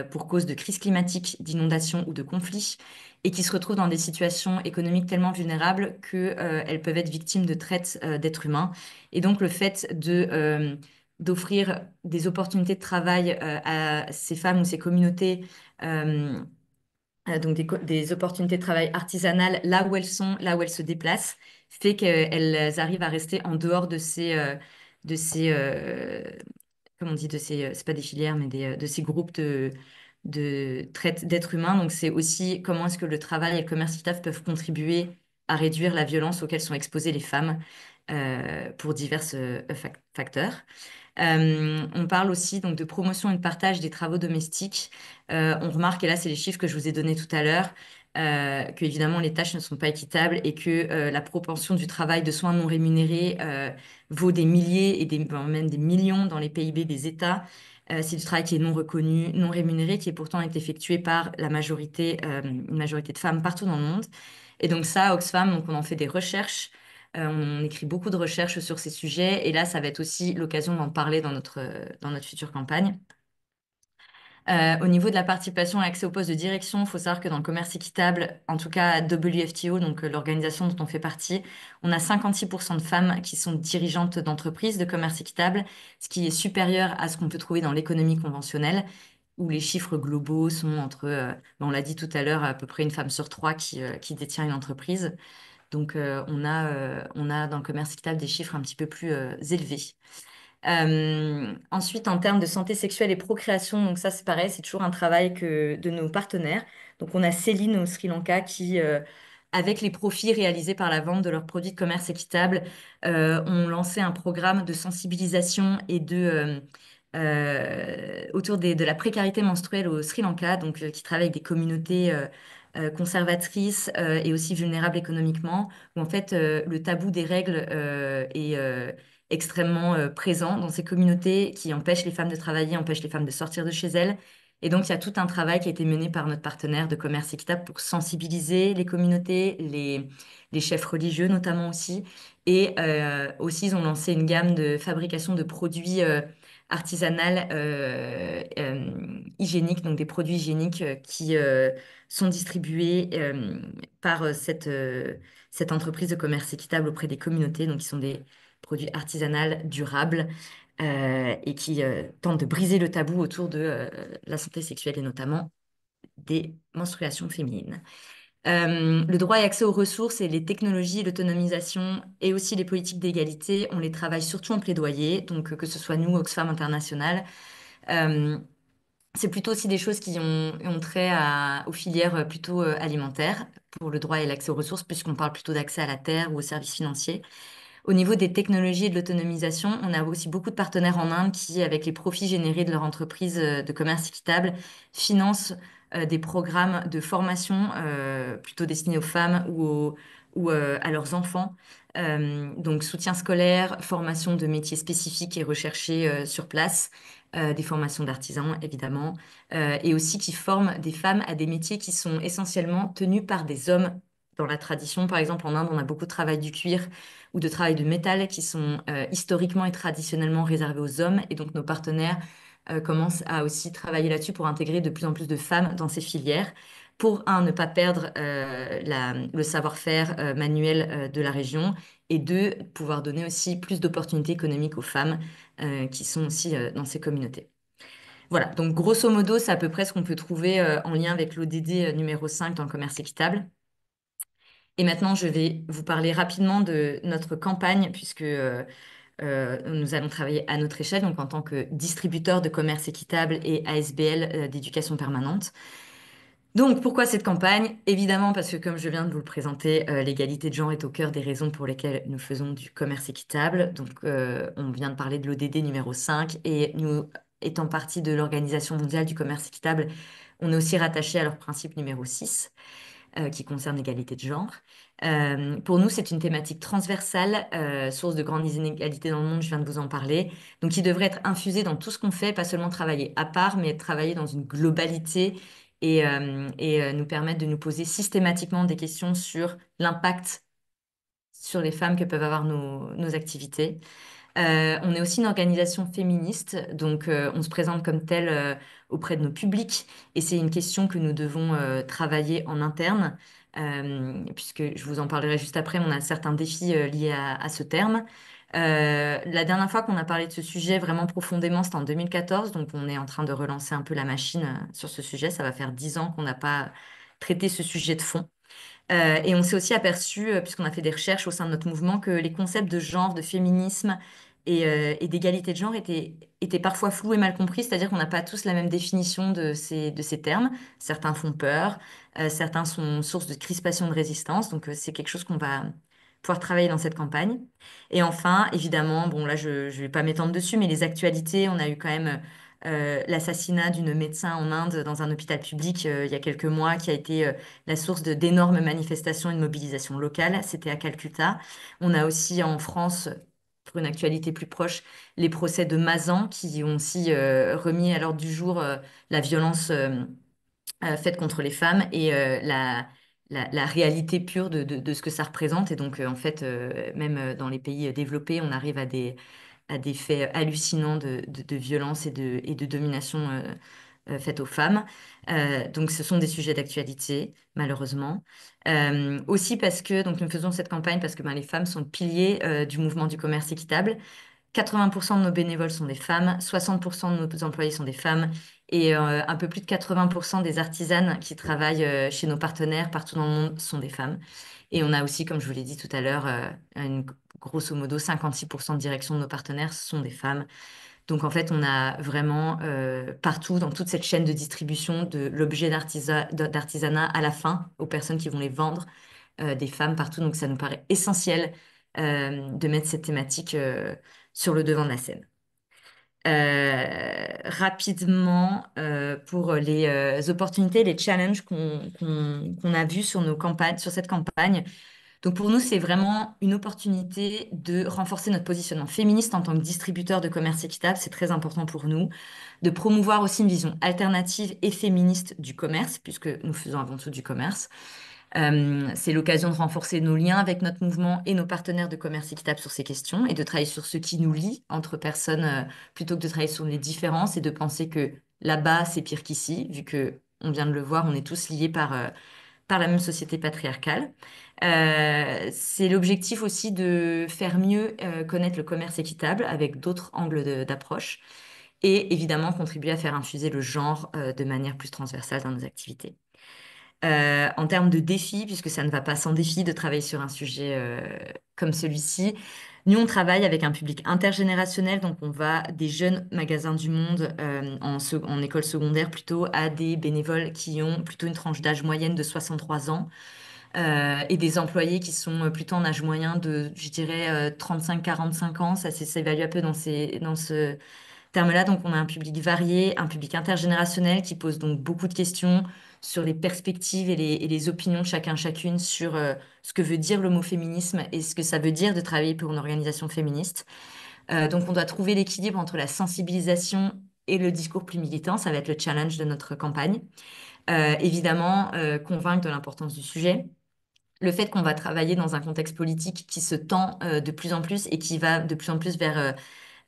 pour cause de crise climatique, d'inondations ou de conflits et qui se retrouvent dans des situations économiques tellement vulnérables qu'elles peuvent être victimes de traite d'êtres humains. Et donc le fait d'offrir des opportunités de travail à ces femmes ou ces communautés, euh, donc des opportunités de travail artisanales là où elles sont, là où elles se déplacent, fait qu'elles arrivent à rester en dehors de ces comment on dit, c'est pas des filières, mais de ces groupes de traite d'êtres humains. Donc, c'est aussi comment est-ce que le travail et le commerce équitable peuvent contribuer à réduire la violence auxquelles sont exposées les femmes pour divers facteurs. On parle aussi donc de promotion et de partage des travaux domestiques. On remarque, et là c'est les chiffres que je vous ai donnés tout à l'heure, que évidemment les tâches ne sont pas équitables et que la propension du travail de soins non rémunérés vaut des milliers et même des millions dans les PIB des États. C'est du travail qui est non reconnu, non rémunéré, qui est pourtant est effectué par une majorité de femmes partout dans le monde. Et donc ça, à Oxfam, donc on en fait des recherches. On écrit beaucoup de recherches sur ces sujets et là, ça va être aussi l'occasion d'en parler dans notre future campagne. Au niveau de la participation et accès aux postes de direction, il faut savoir que dans le commerce équitable, en tout cas à WFTO, donc l'organisation dont on fait partie, on a 56% de femmes qui sont dirigeantes d'entreprises de commerce équitable, ce qui est supérieur à ce qu'on peut trouver dans l'économie conventionnelle, où les chiffres globaux sont entre, on l'a dit tout à l'heure, à peu près une femme sur trois qui détient une entreprise. Donc, on a dans le commerce équitable des chiffres un petit peu plus élevés. Ensuite, en termes de santé sexuelle et procréation, donc ça c'est pareil, c'est toujours un travail de nos partenaires. Donc on a Céline au Sri Lanka qui, avec les profits réalisés par la vente de leurs produits de commerce équitable, ont lancé un programme de sensibilisation et autour de la précarité menstruelle au Sri Lanka, donc qui travaille avec des communautés conservatrices et aussi vulnérables économiquement, où en fait le tabou des règles est extrêmement présent dans ces communautés qui empêchent les femmes de travailler, empêchent les femmes de sortir de chez elles. Et donc, il y a tout un travail qui a été mené par notre partenaire de commerce équitable pour sensibiliser les communautés, les chefs religieux notamment aussi. Et aussi, ils ont lancé une gamme de fabrication de produits artisanaux hygiéniques, donc des produits hygiéniques qui sont distribués par cette entreprise de commerce équitable auprès des communautés. Donc, ils sont des produits artisanaux durables et qui tentent de briser le tabou autour de la santé sexuelle et notamment des menstruations féminines. Le droit et accès aux ressources et les technologies, l'autonomisation et aussi les politiques d'égalité, on les travaille surtout en plaidoyer, donc que ce soit nous, Oxfam International. C'est plutôt aussi des choses qui ont trait aux filières plutôt alimentaires pour le droit et l'accès aux ressources, puisqu'on parle plutôt d'accès à la terre ou aux services financiers. Au niveau des technologies et de l'autonomisation, on a aussi beaucoup de partenaires en Inde qui, avec les profits générés de leur entreprise de commerce équitable, financent des programmes de formation plutôt destinés aux femmes ou à leurs enfants. Donc soutien scolaire, formation de métiers spécifiques et recherchés sur place, des formations d'artisans évidemment, et aussi qui forment des femmes à des métiers qui sont essentiellement tenus par des hommes. Dans la tradition, par exemple, en Inde, on a beaucoup de travail du cuir ou de travail de métal qui sont historiquement et traditionnellement réservés aux hommes. Et donc nos partenaires commencent à aussi travailler là-dessus pour intégrer de plus en plus de femmes dans ces filières, pour, un, ne pas perdre le savoir-faire manuel de la région, et deux, pouvoir donner aussi plus d'opportunités économiques aux femmes qui sont aussi dans ces communautés. Voilà, donc grosso modo, c'est à peu près ce qu'on peut trouver en lien avec l'ODD numéro 5 dans le commerce équitable. Et maintenant, je vais vous parler rapidement de notre campagne, puisque nous allons travailler à notre échelle, donc en tant que distributeur de commerce équitable et ASBL d'éducation permanente. Donc, pourquoi cette campagne? Évidemment, parce que comme je viens de vous le présenter, l'égalité de genre est au cœur des raisons pour lesquelles nous faisons du commerce équitable. Donc, on vient de parler de l'ODD numéro 5 et nous, étant partie de l'Organisation mondiale du commerce équitable, On est aussi rattaché à leur principe numéro 6, qui concerne l'égalité de genre. Pour nous, c'est une thématique transversale, source de grandes inégalités dans le monde, je viens de vous en parler, donc qui devrait être infusée dans tout ce qu'on fait, pas seulement travailler à part, mais travailler dans une globalité et nous permettre de nous poser systématiquement des questions sur l'impact sur les femmes que peuvent avoir nos activités. On est aussi une organisation féministe, donc on se présente comme telle auprès de nos publics, et c'est une question que nous devons travailler en interne, puisque je vous en parlerai juste après, mais on a certains défis liés à ce terme. La dernière fois qu'on a parlé de ce sujet vraiment profondément, c'était en 2014, donc on est en train de relancer un peu la machine sur ce sujet. Ça va faire 10 ans qu'on n'a pas traité ce sujet de fond. Et on s'est aussi aperçu, puisqu'on a fait des recherches au sein de notre mouvement, que les concepts de genre, de féminisme et d'égalité de genre étaient parfois flous et mal compris, c'est-à-dire qu'on n'a pas tous la même définition de ces termes. Certains font peur, certains sont source de crispation de résistance, donc c'est quelque chose qu'on va pouvoir travailler dans cette campagne. Et enfin, évidemment, bon là je ne vais pas m'étendre dessus, mais les actualités, on a eu quand même l'assassinat d'une médecin en Inde dans un hôpital public il y a quelques mois qui a été la source d'énormes manifestations et de mobilisation locale. C'était à Calcutta. On a aussi en France, pour une actualité plus proche, les procès de Mazan qui ont aussi remis à l'ordre du jour la violence faite contre les femmes et la réalité pure de ce que ça représente. Et donc, en fait, même dans les pays développés, on arrive à des faits hallucinants de violence et de domination faites aux femmes. Donc, ce sont des sujets d'actualité, malheureusement. Aussi parce que, donc, nous faisons cette campagne parce que ben, les femmes sont le pilier du mouvement du commerce équitable. 80% de nos bénévoles sont des femmes, 60% de nos employés sont des femmes et un peu plus de 80% des artisanes qui travaillent chez nos partenaires partout dans le monde sont des femmes. Et on a aussi, comme je vous l'ai dit tout à l'heure, grosso modo 56% de direction de nos partenaires sont des femmes. Donc en fait, on a vraiment partout dans toute cette chaîne de distribution de l'objet d'artisanat à la fin, aux personnes qui vont les vendre, des femmes partout. Donc ça nous paraît essentiel de mettre cette thématique sur le devant de la scène. Rapidement, pour les opportunités, les challenges qu'on a vus sur nos campagnes, sur cette campagne. Donc pour nous, c'est vraiment une opportunité de renforcer notre positionnement féministe en tant que distributeur de commerce équitable. C'est très important pour nous. De promouvoir aussi une vision alternative et féministe du commerce, puisque nous faisons avant tout du commerce. C'est l'occasion de renforcer nos liens avec notre mouvement et nos partenaires de commerce équitable sur ces questions et de travailler sur ce qui nous lie entre personnes plutôt que de travailler sur les différences et de penser que là-bas, c'est pire qu'ici, vu que, on vient de le voir, on est tous liés par la même société patriarcale. C'est l'objectif aussi de faire mieux connaître le commerce équitable avec d'autres angles d'approche et évidemment contribuer à faire infuser le genre de manière plus transversale dans nos activités. En termes de défis, puisque ça ne va pas sans défi de travailler sur un sujet comme celui-ci, nous, on travaille avec un public intergénérationnel, donc on va des jeunes magasins du monde en école secondaire plutôt à des bénévoles qui ont plutôt une tranche d'âge moyenne de 63 ans et des employés qui sont plutôt en âge moyen de, je dirais, 35-45 ans. Ça s'évalue un peu dans ce terme-là. Donc, on a un public varié, un public intergénérationnel qui pose donc beaucoup de questions sur les perspectives et les opinions de chacun, chacune sur ce que veut dire le mot féminisme et ce que ça veut dire de travailler pour une organisation féministe. Donc, on doit trouver l'équilibre entre la sensibilisation et le discours plus militant. Ça va être le challenge de notre campagne. Évidemment, convaincre de l'importance du sujet. Le fait qu'on va travailler dans un contexte politique qui se tend de plus en plus et qui va de plus en plus vers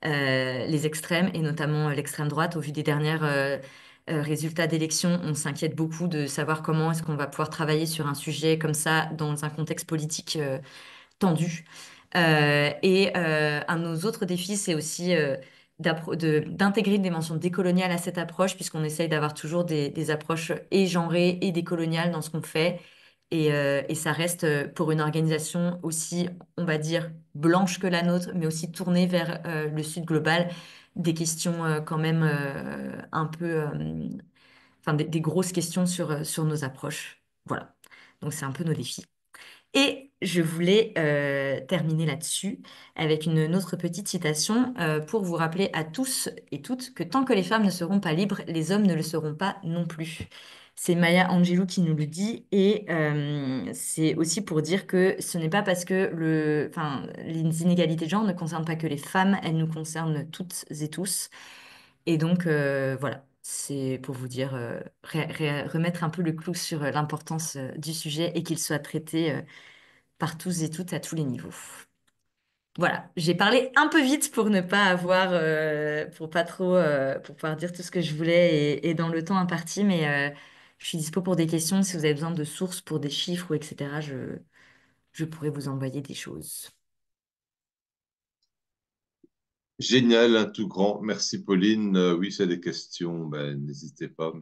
les extrêmes et notamment l'extrême droite. Au vu des derniers résultats d'élections, on s'inquiète beaucoup de savoir comment est-ce qu'on va pouvoir travailler sur un sujet comme ça dans un contexte politique tendu. Un de nos autres défis, c'est aussi d'intégrer une dimension décoloniale à cette approche, puisqu'on essaye d'avoir toujours des approches et genrées et décoloniales dans ce qu'on fait. Et ça reste pour une organisation aussi, on va dire, blanche que la nôtre, mais aussi tournée vers le sud global, des questions quand même un peu, enfin des grosses questions sur nos approches. Voilà. Donc c'est un peu nos défis. Et je voulais terminer là-dessus avec une autre petite citation pour vous rappeler à tous et toutes que tant que les femmes ne seront pas libres, les hommes ne le seront pas non plus. C'est Maya Angelou qui nous le dit et c'est aussi pour dire que ce n'est pas parce que les inégalités de genre ne concernent pas que les femmes, elles nous concernent toutes et tous. Et donc voilà, c'est pour vous dire, remettre un peu le clou sur l'importance du sujet et qu'il soit traité par tous et toutes à tous les niveaux. Voilà, j'ai parlé un peu vite pour ne pas avoir, pour pas trop, pour pouvoir dire tout ce que je voulais et dans le temps imparti, mais je suis dispo pour des questions. Si vous avez besoin de sources pour des chiffres ou etc., je pourrais vous envoyer des choses.
Génial, un tout grand. Merci, Pauline. Oui, c'est des questions, ben, n'hésitez pas.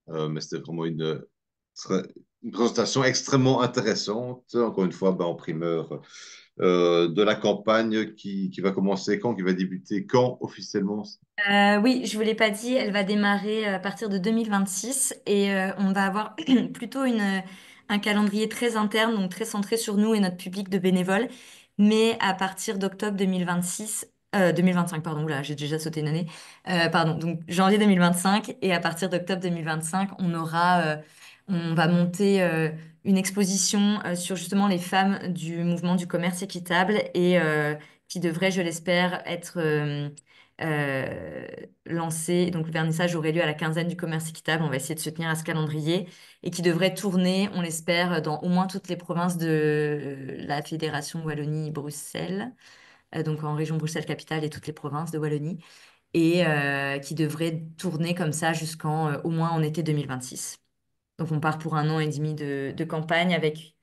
Mais c'était vraiment une présentation extrêmement intéressante. Encore une fois, ben, en primeur de la campagne qui va commencer quand, qui va débuter quand officiellement?
Oui, je ne vous l'ai pas dit, elle va démarrer à partir de 2026 et on va avoir plutôt un calendrier très interne, donc très centré sur nous et notre public de bénévoles. Mais à partir d'octobre 2026, 2025, pardon, là, j'ai déjà sauté une année. Pardon, donc janvier 2025 et à partir d'octobre 2025, on va monter une exposition sur justement les femmes du mouvement du commerce équitable et qui devrait, je l'espère, être euh, lancé. Donc, le vernissage aurait lieu à la quinzaine du commerce équitable. On va essayer de se tenir à ce calendrier et qui devrait tourner, on l'espère, dans au moins toutes les provinces de la Fédération Wallonie-Bruxelles, donc en région Bruxelles-Capitale et toutes les provinces de Wallonie, et qui devrait tourner comme ça jusqu'en au moins en été 2026. Donc, on part pour 1 an et demi de campagne avec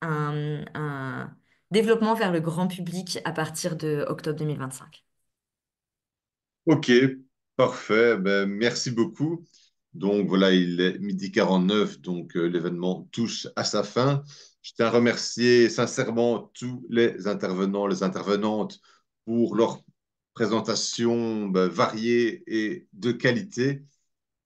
un développement vers le grand public à partir de octobre 2025.
Ok, parfait. Ben, merci beaucoup. Donc voilà, il est 12h49, donc l'événement touche à sa fin. Je tiens à remercier sincèrement tous les intervenants, les intervenantes pour leur présentation ben, variée et de qualité.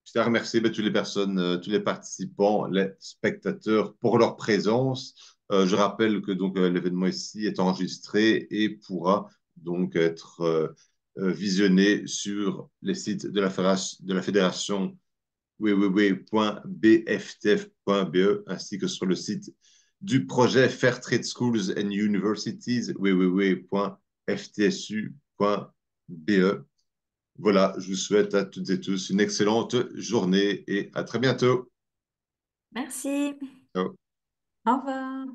Je tiens à remercier ben, toutes les personnes, tous les participants, les spectateurs pour leur présence. Je rappelle que donc l'événement ici est enregistré et pourra donc être visionné sur les sites de la fédération www.bftf.be ainsi que sur le site du projet Fair Trade Schools and Universities www.ftsu.be. Voilà, je vous souhaite à toutes et tous une excellente journée et à très bientôt.
Merci.
Ciao.
Au revoir.